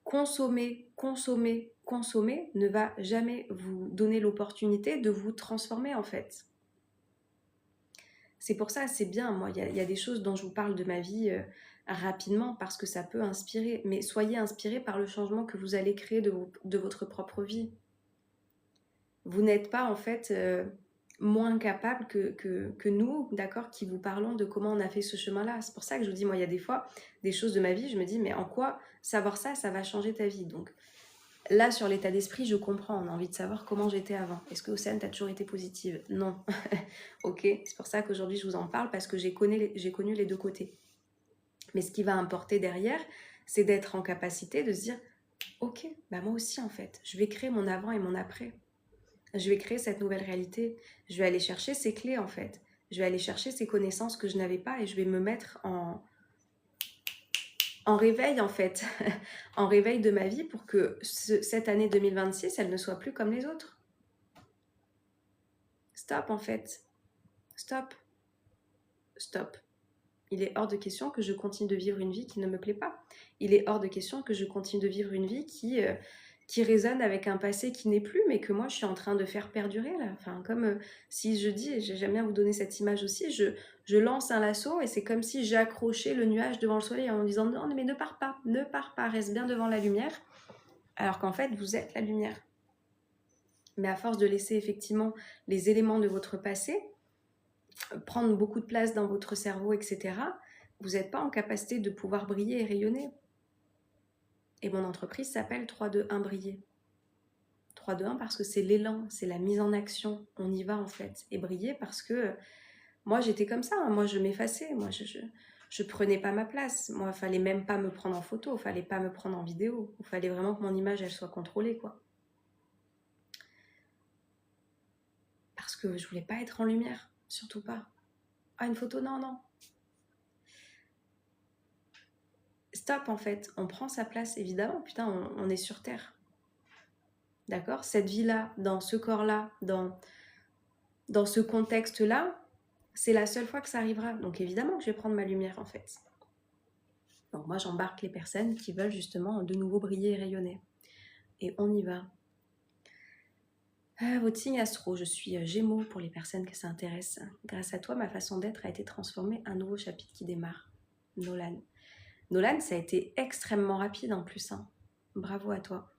Consommer, consommer, consommer ne va jamais vous donner l'opportunité de vous transformer en fait. C'est pour ça, c'est bien, moi, il y a des choses dont je vous parle de ma vie rapidement parce que ça peut inspirer. Mais soyez inspirés par le changement que vous allez créer de votre propre vie. Vous n'êtes pas en fait moins capable que nous, d'accord, qui vous parlons de comment on a fait ce chemin-là. C'est pour ça que je vous dis, moi, il y a des fois des choses de ma vie, je me dis, mais en quoi savoir ça, ça va changer ta vie. Donc là, sur l'état d'esprit, je comprends. On a envie de savoir comment j'étais avant. Est-ce que Océane, t'as toujours été positive? Non. Ok, c'est pour ça qu'aujourd'hui, je vous en parle parce que j'ai connu les deux côtés. Mais ce qui va importer derrière, c'est d'être en capacité de se dire, ok, bah moi aussi en fait, je vais créer mon avant et mon après. Je vais créer cette nouvelle réalité. Je vais aller chercher ces clés en fait. Je vais aller chercher ces connaissances que je n'avais pas et je vais me mettre en réveil en fait, en réveil de ma vie pour que cette année 2026, elle ne soit plus comme les autres. Stop en fait. Stop. Stop. Il est hors de question que je continue de vivre une vie qui ne me plaît pas. Il est hors de question que je continue de vivre une vie qui résonne avec un passé qui n'est plus, mais que moi je suis en train de faire perdurer là. Enfin, comme si je dis, et j'aime bien vous donner cette image aussi, je lance un lasso et c'est comme si j'accrochais le nuage devant le soleil en disant non, mais ne pars pas, reste bien devant la lumière, alors qu'en fait vous êtes la lumière. Mais à force de laisser effectivement les éléments de votre passé prendre beaucoup de place dans votre cerveau, etc., vous n'êtes pas en capacité de pouvoir briller et rayonner. Et mon entreprise s'appelle 3-2-1 briller. 3-2-1 parce que c'est l'élan, c'est la mise en action. On y va en fait. Et briller parce que moi j'étais comme ça, hein. Moi je m'effaçais, moi je prenais pas ma place. Moi il fallait même pas me prendre en photo, il fallait pas me prendre en vidéo. Il fallait vraiment que mon image elle soit contrôlée quoi. Parce que je voulais pas être en lumière, surtout pas. Ah une photo, non, non. Stop en fait, on prend sa place évidemment, putain on est sur Terre. D'accord? Cette vie-là, dans ce corps-là, dans ce contexte-là, c'est la seule fois que ça arrivera. Donc évidemment que je vais prendre ma lumière en fait. Donc moi j'embarque les personnes qui veulent justement de nouveau briller et rayonner. Et on y va. Votre signe astro, je suis Gémeaux pour les personnes que ça intéresse. Grâce à toi, ma façon d'être a été transformée, un nouveau chapitre qui démarre. Nolan. Nolan, ça a été extrêmement rapide en plus. Hein. Bravo à toi.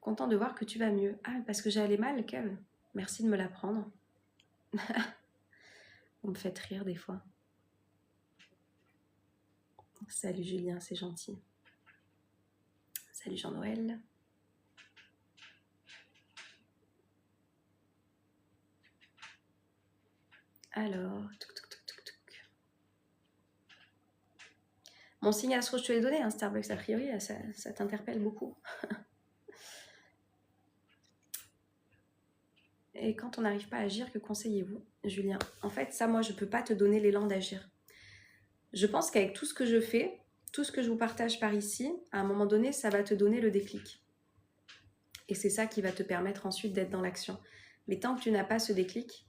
Content de voir que tu vas mieux. Ah, parce que j'allais mal, Kev. Merci de me l'apprendre. Vous me faites rire des fois. Salut Julien, c'est gentil. Salut Jean-Noël. Alors, mon signe astro, je te l'ai donné, hein, Starbucks, a priori, ça t'interpelle beaucoup. Et quand on n'arrive pas à agir, que conseillez-vous, Julien? En fait, ça, moi, je ne peux pas te donner l'élan d'agir. Je pense qu'avec tout ce que je fais, tout ce que je vous partage par ici, à un moment donné, ça va te donner le déclic. Et c'est ça qui va te permettre ensuite d'être dans l'action. Mais tant que tu n'as pas ce déclic,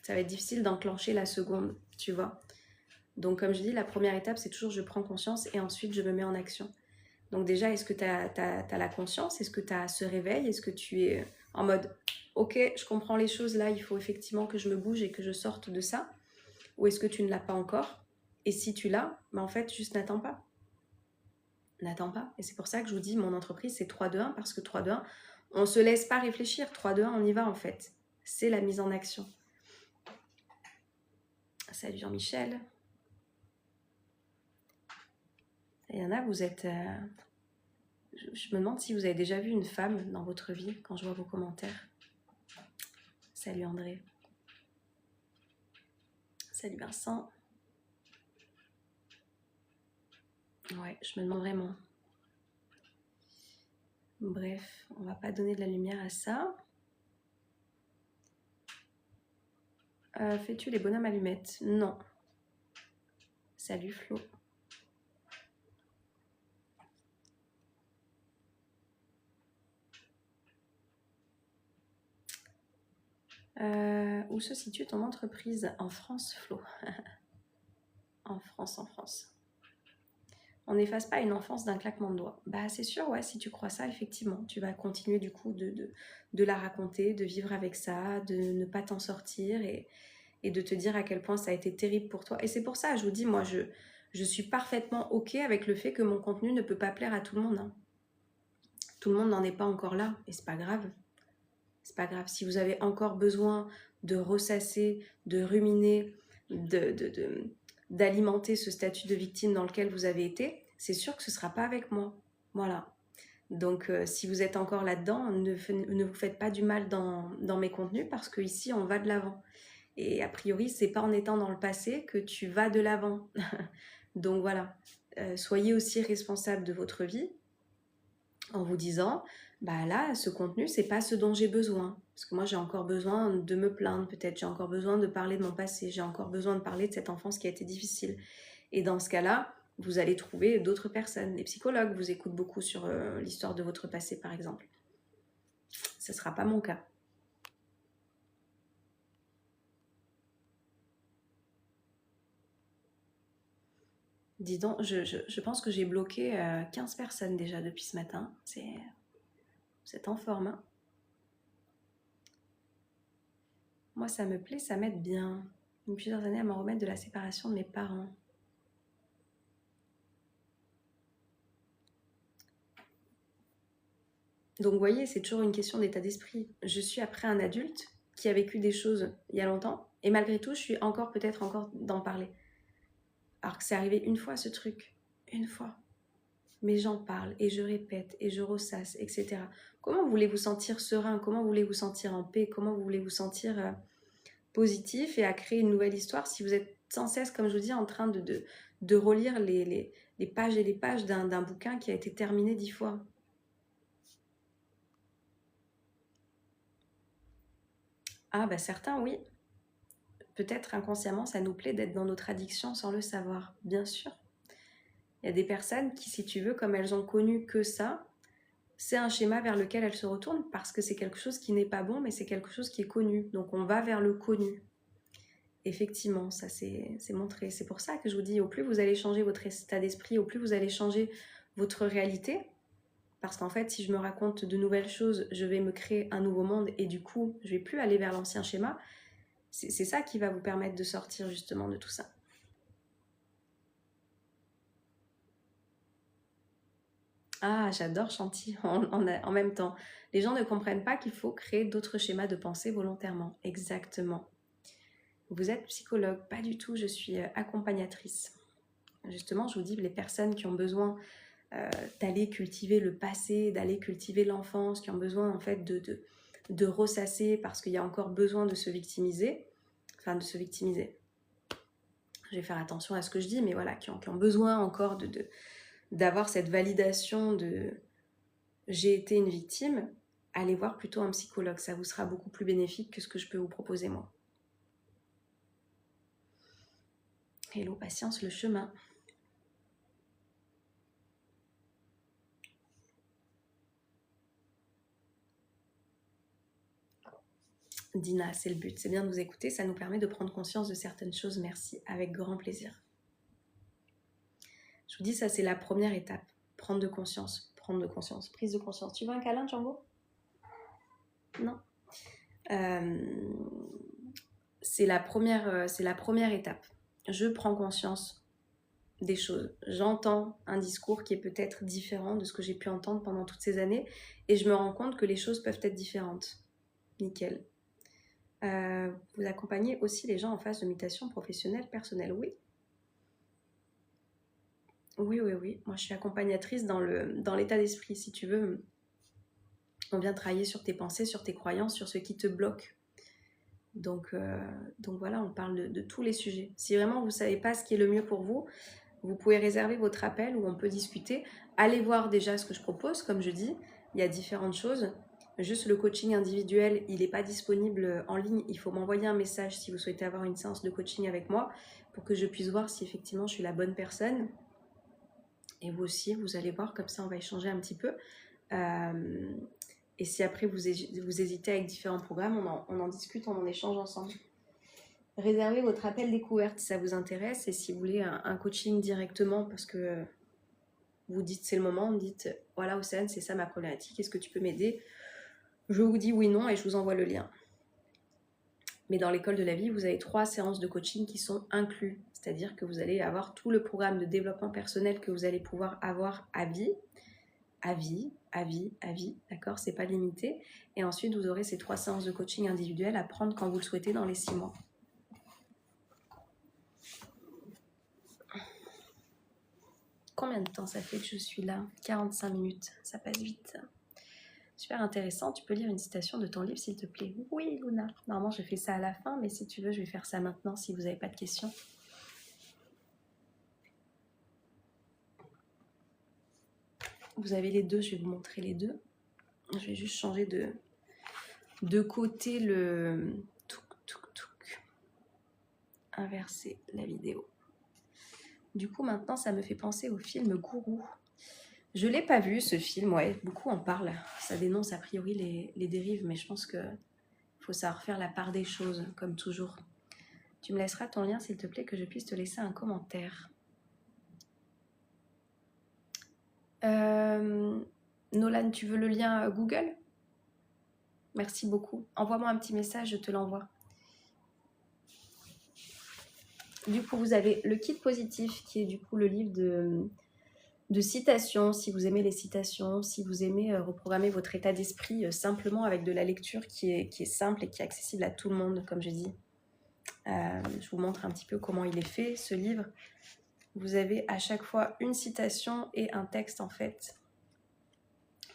ça va être difficile d'enclencher la seconde, tu vois. Donc, comme je dis, la première étape, c'est toujours je prends conscience et ensuite je me mets en action. Donc déjà, est-ce que tu as la conscience? Est-ce que tu as ce réveil? Est-ce que tu es en mode ok, je comprends les choses, là, il faut effectivement que je me bouge et que je sorte de ça? Ou est-ce que tu ne l'as pas encore? Et si tu l'as, bah en fait, juste n'attends pas. N'attends pas. Et c'est pour ça que je vous dis, mon entreprise, c'est 3-2-1 parce que 3-2-1, on ne se laisse pas réfléchir. 3-2-1, on y va en fait. C'est la mise en action. Salut Jean-Michel. Il y en a, vous êtes... Je me demande si vous avez déjà vu une femme dans votre vie quand je vois vos commentaires. Salut André. Salut Vincent. Ouais, je me demande vraiment. Bref, on va pas donner de la lumière à ça. Fais-tu les bonhommes allumettes? Non. Salut Flo. Où se situe ton entreprise? En France, Flo. En France, en France. On n'efface pas une enfance d'un claquement de doigts. Bah c'est sûr, ouais, si tu crois ça, effectivement, tu vas continuer du coup de la raconter, de vivre avec ça, de ne pas t'en sortir et de te dire à quel point ça a été terrible pour toi. Et c'est pour ça, je vous dis, moi, je suis parfaitement OK avec le fait que mon contenu ne peut pas plaire à tout le monde. Hein. Tout le monde n'en est pas encore là, et c'est pas grave. C'est pas grave. Si vous avez encore besoin de ressasser, de ruminer, d'alimenter ce statut de victime dans lequel vous avez été, c'est sûr que ce ne sera pas avec moi. Voilà. Donc, si vous êtes encore là-dedans, ne vous faites pas du mal dans mes contenus parce qu'ici, on va de l'avant. Et a priori, c'est pas en étant dans le passé que tu vas de l'avant. Donc voilà, soyez aussi responsable de votre vie en vous disant, bah là, ce contenu, c'est pas ce dont j'ai besoin. Parce que moi, j'ai encore besoin de me plaindre, peut-être, j'ai encore besoin de parler de mon passé, j'ai encore besoin de parler de cette enfance qui a été difficile. Et dans ce cas-là, vous allez trouver d'autres personnes. Les psychologues vous écoutent beaucoup sur l'histoire de votre passé, par exemple. Ce ne sera pas mon cas. Dis donc, je pense que j'ai bloqué 15 personnes déjà depuis ce matin. Vous êtes en forme, hein? Moi, ça me plaît, ça m'aide bien. Depuis plusieurs années à m'en remettre de la séparation de mes parents. Donc, vous voyez, c'est toujours une question d'état d'esprit. Je suis après un adulte qui a vécu des choses il y a longtemps, et malgré tout, je suis peut-être encore d'en parler. Alors que c'est arrivé une fois ce truc, une fois. Mais j'en parle, et je répète, et je ressasse, etc. Comment vous voulez vous sentir serein? Comment vous voulez vous sentir en paix? Comment vous voulez vous sentir positif et à créer une nouvelle histoire si vous êtes sans cesse, comme je vous dis, en train de relire les pages et les pages d'un bouquin qui a été terminé 10 fois? Ah bah certains, oui. Peut-être inconsciemment, ça nous plaît d'être dans notre addiction sans le savoir, bien sûr. Il y a des personnes qui, si tu veux, comme elles ont connu que ça, c'est un schéma vers lequel elles se retournent parce que c'est quelque chose qui n'est pas bon, mais c'est quelque chose qui est connu. Donc on va vers le connu. Effectivement, ça c'est montré. C'est pour ça que je vous dis, au plus vous allez changer votre état d'esprit, au plus vous allez changer votre réalité, parce qu'en fait, si je me raconte de nouvelles choses, je vais me créer un nouveau monde et du coup, je vais plus aller vers l'ancien schéma. C'est ça qui va vous permettre de sortir justement de tout ça. Ah, j'adore Chanty en même temps. Les gens ne comprennent pas qu'il faut créer d'autres schémas de pensée volontairement. Exactement. Vous êtes psychologue? Pas du tout, je suis accompagnatrice. Justement, je vous dis, les personnes qui ont besoin d'aller cultiver le passé, d'aller cultiver l'enfance, qui ont besoin en fait de ressasser parce qu'il y a encore besoin de se victimiser, enfin de se victimiser. Je vais faire attention à ce que je dis, mais voilà, qui ont besoin encore d'avoir cette validation de j'ai été une victime, allez voir plutôt un psychologue, ça vous sera beaucoup plus bénéfique que ce que je peux vous proposer moi. Hello, patience, le chemin. Dina, c'est le but, c'est bien de vous écouter, ça nous permet de prendre conscience de certaines choses, merci, avec grand plaisir. Je vous dis, ça c'est la première étape, prendre de conscience, prise de conscience. Tu veux un câlin, Django? Non. C'est la première étape. Je prends conscience des choses. J'entends un discours qui est peut-être différent de ce que j'ai pu entendre pendant toutes ces années et je me rends compte que les choses peuvent être différentes. Nickel. Vous accompagnez aussi les gens en phase de mutation professionnelle, personnelle, oui. Oui. Moi, je suis accompagnatrice dans l'état d'esprit, si tu veux. On vient travailler sur tes pensées, sur tes croyances, sur ce qui te bloque. Donc voilà, on parle de tous les sujets. Si vraiment vous ne savez pas ce qui est le mieux pour vous, vous pouvez réserver votre appel où on peut discuter. Allez voir déjà ce que je propose, comme je dis, il y a différentes choses. Juste le coaching individuel, il n'est pas disponible en ligne. Il faut m'envoyer un message si vous souhaitez avoir une séance de coaching avec moi pour que je puisse voir si effectivement je suis la bonne personne. Et vous aussi, vous allez voir, comme ça on va échanger un petit peu. Et si après vous hésitez avec différents programmes, on en discute, on en échange ensemble. Réservez votre appel découverte si ça vous intéresse et si vous voulez un coaching directement parce que vous dites c'est le moment, vous dites voilà Océane, c'est ça ma problématique, est-ce que tu peux m'aider? Je vous dis oui, non et je vous envoie le lien. Mais dans l'école de la vie, vous avez 3 séances de coaching qui sont inclus. C'est-à-dire que vous allez avoir tout le programme de développement personnel que vous allez pouvoir avoir à vie, d'accord? C'est pas limité. Et ensuite, vous aurez ces 3 séances de coaching individuelles à prendre quand vous le souhaitez dans les 6 mois. Combien de temps ça fait que je suis là? 45 minutes, ça passe vite. Super intéressant, tu peux lire une citation de ton livre s'il te plaît? Oui Luna, normalement je fais ça à la fin, mais si tu veux je vais faire ça maintenant si vous n'avez pas de questions. Vous avez les deux, je vais vous montrer les deux. Je vais juste changer de côté le... Inverser la vidéo. Du coup maintenant ça me fait penser au film Gourou. Je ne l'ai pas vu ce film, ouais, beaucoup en parlent. Ça dénonce a priori les dérives, mais je pense que faut savoir faire la part des choses, comme toujours. Tu me laisseras ton lien s'il te plaît, que je puisse te laisser un commentaire. Nolan, tu veux le lien Google? Merci beaucoup. Envoie-moi un petit message, je te l'envoie. Du coup, vous avez le kit positif, qui est du coup le livre de citations, si vous aimez les citations, si vous aimez reprogrammer votre état d'esprit simplement avec de la lecture qui est simple et qui est accessible à tout le monde, comme je dis. Je vous montre un petit peu comment il est fait, ce livre. Vous avez à chaque fois une citation et un texte en fait.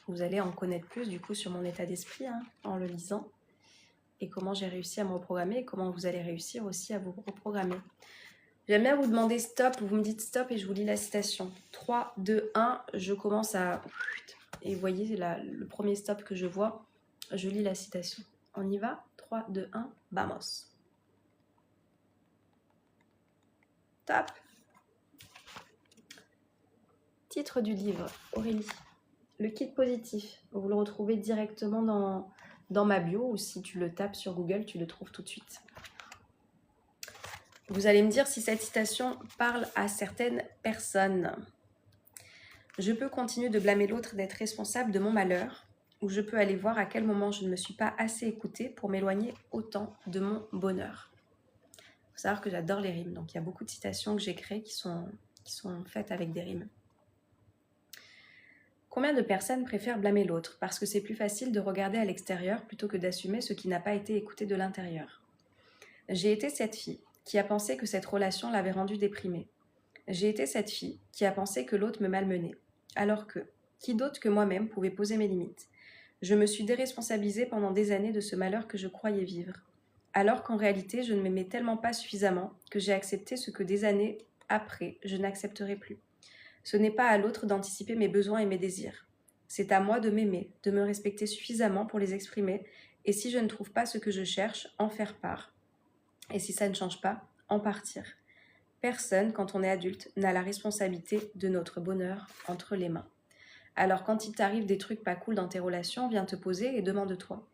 Vous allez en connaître plus du coup sur mon état d'esprit en le lisant et comment j'ai réussi à me reprogrammer et comment vous allez réussir aussi à vous reprogrammer. J'aime bien vous demander stop, vous me dites stop et je vous lis la citation. 3, 2, 1, je commence à... Et vous voyez le premier stop que je vois, je lis la citation. On y va? 3, 2, 1, vamos. Top. Titre du livre, Aurélie. Le kit positif, vous le retrouvez directement dans ma bio ou si tu le tapes sur Google, tu le trouves tout de suite. Vous allez me dire si cette citation parle à certaines personnes. Je peux continuer de blâmer l'autre d'être responsable de mon malheur ou je peux aller voir à quel moment je ne me suis pas assez écoutée pour m'éloigner autant de mon bonheur. Il faut savoir que j'adore les rimes, donc il y a beaucoup de citations que j'ai créées qui sont faites avec des rimes. Combien de personnes préfèrent blâmer l'autre parce que c'est plus facile de regarder à l'extérieur plutôt que d'assumer ce qui n'a pas été écouté de l'intérieur? J'ai été cette fille qui a pensé que cette relation l'avait rendue déprimée. J'ai été cette fille qui a pensé que l'autre me malmenait. Alors que, qui d'autre que moi-même pouvait poser mes limites? Je me suis déresponsabilisée pendant des années de ce malheur que je croyais vivre. Alors qu'en réalité, je ne m'aimais tellement pas suffisamment que j'ai accepté ce que des années après, je n'accepterai plus. Ce n'est pas à l'autre d'anticiper mes besoins et mes désirs. C'est à moi de m'aimer, de me respecter suffisamment pour les exprimer, et si je ne trouve pas ce que je cherche, en faire part. Et si ça ne change pas, en partir. Personne, quand on est adulte, n'a la responsabilité de notre bonheur entre les mains. Alors quand il t'arrive des trucs pas cool dans tes relations, viens te poser et demande-toi.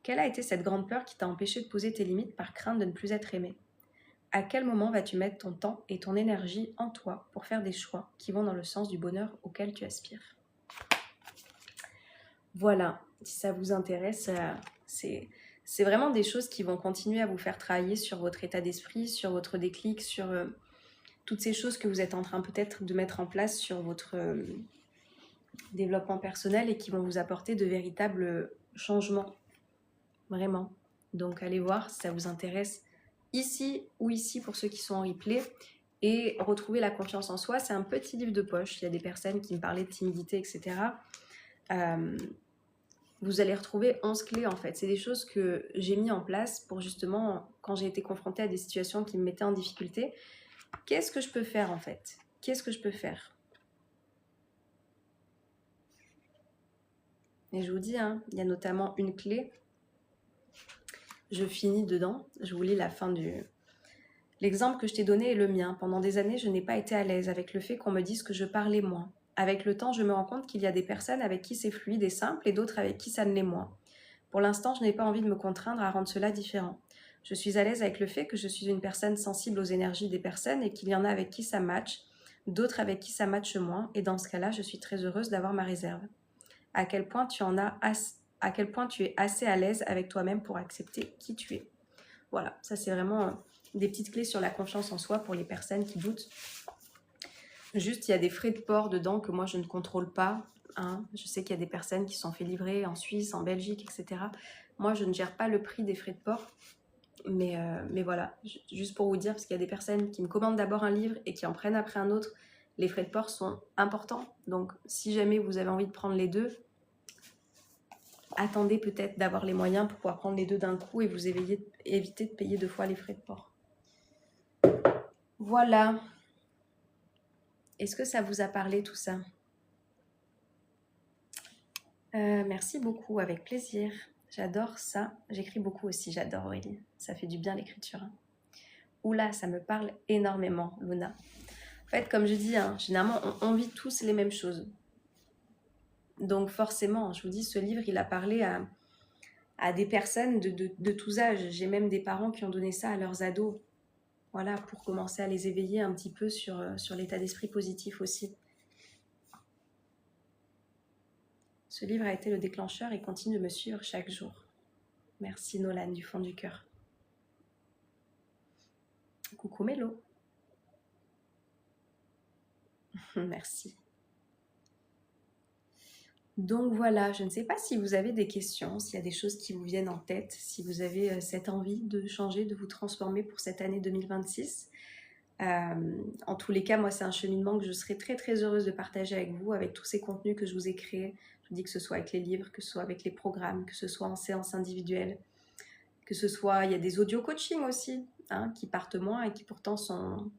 Quelle a été cette grande peur qui t'a empêché de poser tes limites par crainte de ne plus être aimé? À quel moment vas-tu mettre ton temps et ton énergie en toi pour faire des choix qui vont dans le sens du bonheur auquel tu aspires? Voilà, si ça vous intéresse, c'est vraiment des choses qui vont continuer à vous faire travailler sur votre état d'esprit, sur votre déclic, sur toutes ces choses que vous êtes en train peut-être de mettre en place sur votre développement personnel et qui vont vous apporter de véritables changements. Vraiment. Donc allez voir si ça vous intéresse ici ou ici pour ceux qui sont en replay. Et retrouver la confiance en soi, c'est un petit livre de poche. Il y a des personnes qui me parlaient de timidité, etc. Vous allez retrouver 11 clés en fait. C'est des choses que j'ai mis en place pour justement, quand j'ai été confrontée à des situations qui me mettaient en difficulté, qu'est-ce que je peux faire en fait? Qu'est-ce que je peux faire? Et je vous dis, hein, il y a notamment une clé. Je finis dedans. Je vous lis la fin du... L'exemple que je t'ai donné est le mien. Pendant des années, je n'ai pas été à l'aise avec le fait qu'on me dise que je parlais moins. Avec le temps, je me rends compte qu'il y a des personnes avec qui c'est fluide et simple et d'autres avec qui ça ne l'est moins. Pour l'instant, je n'ai pas envie de me contraindre à rendre cela différent. Je suis à l'aise avec le fait que je suis une personne sensible aux énergies des personnes et qu'il y en a avec qui ça matche, d'autres avec qui ça matche moins, et dans ce cas-là, je suis très heureuse d'avoir ma réserve. À quel point à quel point tu es assez à l'aise avec toi-même pour accepter qui tu es. Voilà, ça c'est vraiment des petites clés sur la confiance en soi pour les personnes qui doutent. Juste, il y a des frais de port dedans que moi je ne contrôle pas. Hein. Je sais qu'il y a des personnes qui se sont fait livrer en Suisse, en Belgique, etc. Moi, je ne gère pas le prix des frais de port. Mais voilà, juste pour vous dire, parce qu'il y a des personnes qui me commandent d'abord un livre et qui en prennent après un autre, les frais de port sont importants. Donc, si jamais vous avez envie de prendre les deux, attendez peut-être d'avoir les moyens pour pouvoir prendre les deux d'un coup et vous éviter de payer 2 fois les frais de port. Voilà. Est-ce que ça vous a parlé tout ça? Merci beaucoup, avec plaisir. J'adore ça. J'écris beaucoup aussi, j'adore Aurélie. Ça fait du bien l'écriture. Hein. Oula, ça me parle énormément, Luna. En fait, comme je dis, hein, généralement, on vit tous les mêmes choses. Donc forcément, je vous dis, ce livre, il a parlé à des personnes de tous âges. J'ai même des parents qui ont donné ça à leurs ados. Voilà, pour commencer à les éveiller un petit peu sur l'état d'esprit positif aussi. Ce livre a été le déclencheur et continue de me suivre chaque jour. Merci Nolan du fond du cœur. Coucou Mélo. Merci. Donc voilà, je ne sais pas si vous avez des questions, s'il y a des choses qui vous viennent en tête, si vous avez cette envie de changer, de vous transformer pour cette année 2026. En tous les cas, moi, c'est un cheminement que je serais très très heureuse de partager avec vous, avec tous ces contenus que je vous ai créés. Je vous dis que ce soit avec les livres, que ce soit avec les programmes, que ce soit en séance individuelle, que ce soit, il y a des audio coaching aussi, hein, qui partent moins et qui pourtant sont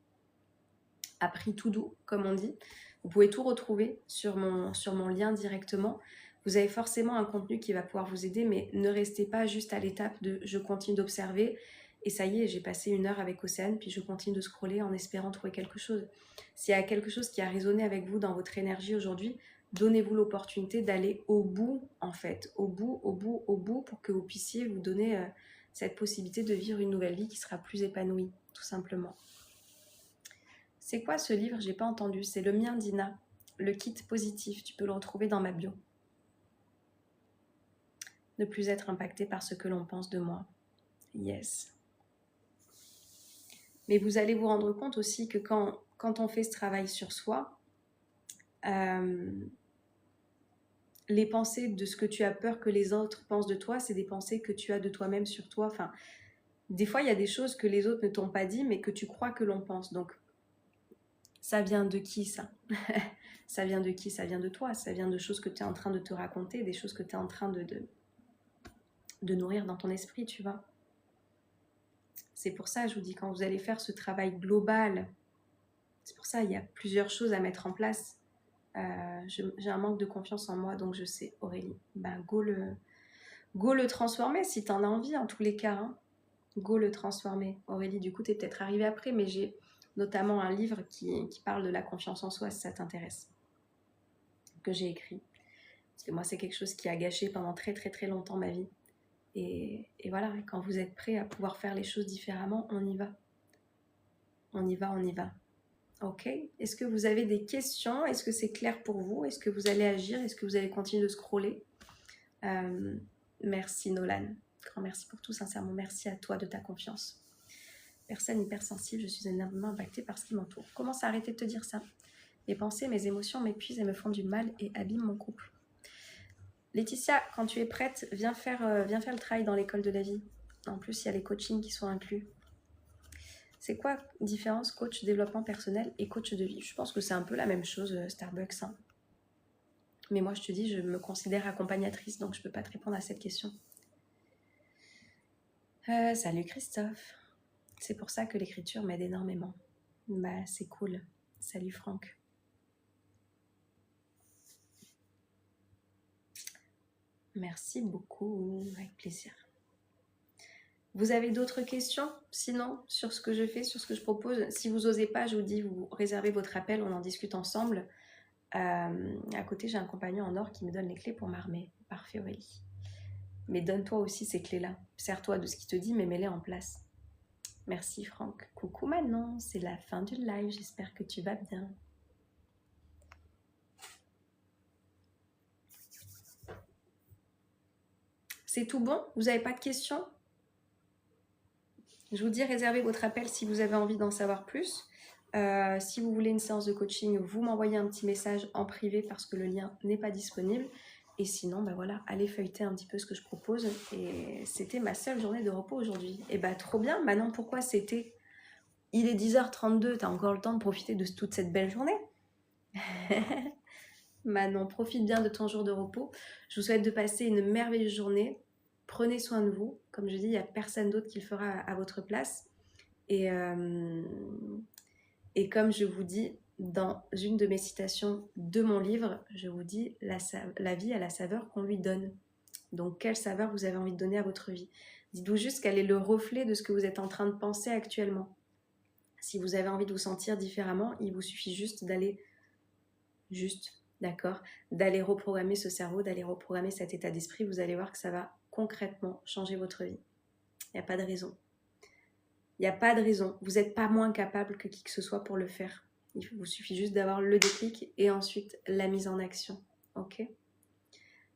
à prix tout doux, comme on dit. Vous pouvez tout retrouver sur mon lien directement. Vous avez forcément un contenu qui va pouvoir vous aider, mais ne restez pas juste à l'étape de je continue d'observer et ça y est, j'ai passé 1 heure avec Océane, puis je continue de scroller en espérant trouver quelque chose. S'il y a quelque chose qui a résonné avec vous dans votre énergie aujourd'hui, donnez-vous l'opportunité d'aller au bout, en fait, au bout, pour que vous puissiez vous donner cette possibilité de vivre une nouvelle vie qui sera plus épanouie, tout simplement. C'est quoi ce livre? J'ai pas entendu. C'est le mien, Dina. Le kit positif. Tu peux le retrouver dans ma bio. Ne plus être impacté par ce que l'on pense de moi. Yes. Mais vous allez vous rendre compte aussi que quand on fait ce travail sur soi, les pensées de ce que tu as peur que les autres pensent de toi, c'est des pensées que tu as de toi-même sur toi. Enfin, des fois, il y a des choses que les autres ne t'ont pas dit, mais que tu crois que l'on pense. Donc, ça vient de qui, ça? Ça vient de qui? Ça vient de toi. Ça vient de choses que tu es en train de te raconter, des choses que tu es en train de nourrir dans ton esprit, tu vois. C'est pour ça, je vous dis, quand vous allez faire ce travail global, c'est pour ça, il y a plusieurs choses à mettre en place. J'ai un manque de confiance en moi, donc je sais, Aurélie, ben go le transformer si tu en as envie, en tous les cas. Hein. Go le transformer. Aurélie, du coup, tu es peut-être arrivée après, mais j'ai notamment un livre qui parle de la confiance en soi, si ça t'intéresse, que j'ai écrit. Parce que moi, c'est quelque chose qui a gâché pendant très très très longtemps ma vie. Et voilà, quand vous êtes prêt à pouvoir faire les choses différemment, on y va. On y va, on y va. Ok? Est-ce que vous avez des questions? Est-ce que c'est clair pour vous? Est-ce que vous allez agir? Est-ce que vous allez continuer de scroller? Merci Nolan. Grand merci pour tout, sincèrement. Merci à toi de ta confiance. Personne hypersensible, je suis énormément impactée par ce qui m'entoure. Commence à arrêter de te dire ça. Mes pensées, mes émotions m'épuisent et me font du mal et abîment mon couple. Laetitia, quand tu es prête, viens faire le travail dans l'école de la vie. En plus, il y a les coachings qui sont inclus. C'est quoi la différence coach développement personnel et coach de vie? Je pense que c'est un peu la même chose, Starbucks. Hein. Mais moi, je te dis, je me considère accompagnatrice, donc je ne peux pas te répondre à cette question. Salut Christophe. C'est pour ça que l'écriture m'aide énormément. Bah, c'est cool. Salut Franck. Merci beaucoup, avec plaisir. Vous avez d'autres questions, sinon, sur ce que je fais, sur ce que je propose? Si vous n'osez pas, je vous dis, vous réservez votre appel, on en discute ensemble. À côté, j'ai un compagnon en or qui me donne les clés pour m'armer. Parfait, Aurélie. Mais donne-toi aussi ces clés-là. Sers-toi de ce qu'il te dit, mais mets-les en place. Merci, Franck. Coucou Manon, c'est la fin du live. J'espère que tu vas bien. C'est tout bon? Vous n'avez pas de questions? Je vous dis, réservez votre appel si vous avez envie d'en savoir plus. Si vous voulez une séance de coaching, vous m'envoyez un petit message en privé parce que le lien n'est pas disponible. Et sinon, ben voilà, allez feuilleter un petit peu ce que je propose. Et c'était ma seule journée de repos aujourd'hui. Et bah trop bien. Manon, pourquoi c'était? Il est 10h32, t'as encore le temps de profiter de toute cette belle journée. Manon, profite bien de ton jour de repos. Je vous souhaite de passer une merveilleuse journée. Prenez soin de vous. Comme je dis, il n'y a personne d'autre qui le fera à votre place. Et comme je vous dis dans une de mes citations de mon livre, je vous dis la vie a la saveur qu'on lui donne. Donc, quelle saveur vous avez envie de donner à votre vie? Dites-vous juste quel est le reflet de ce que vous êtes en train de penser actuellement. Si vous avez envie de vous sentir différemment, il vous suffit juste d'aller d'accord, d'aller reprogrammer ce cerveau, d'aller reprogrammer cet état d'esprit. Vous allez voir que ça va concrètement changer votre vie. Il n'y a pas de raison. Il n'y a pas de raison. Vous n'êtes pas moins capable que qui que ce soit pour le faire. Il vous suffit juste d'avoir le déclic et ensuite la mise en action. Ok?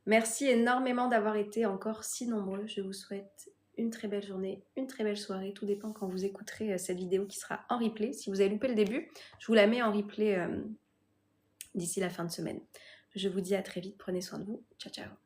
Merci énormément d'avoir été encore si nombreux. Je vous souhaite une très belle journée, une très belle soirée. Tout dépend quand vous écouterez cette vidéo qui sera en replay. Si vous avez loupé le début, je vous la mets en replay d'ici la fin de semaine. Je vous dis à très vite. Prenez soin de vous. Ciao, ciao.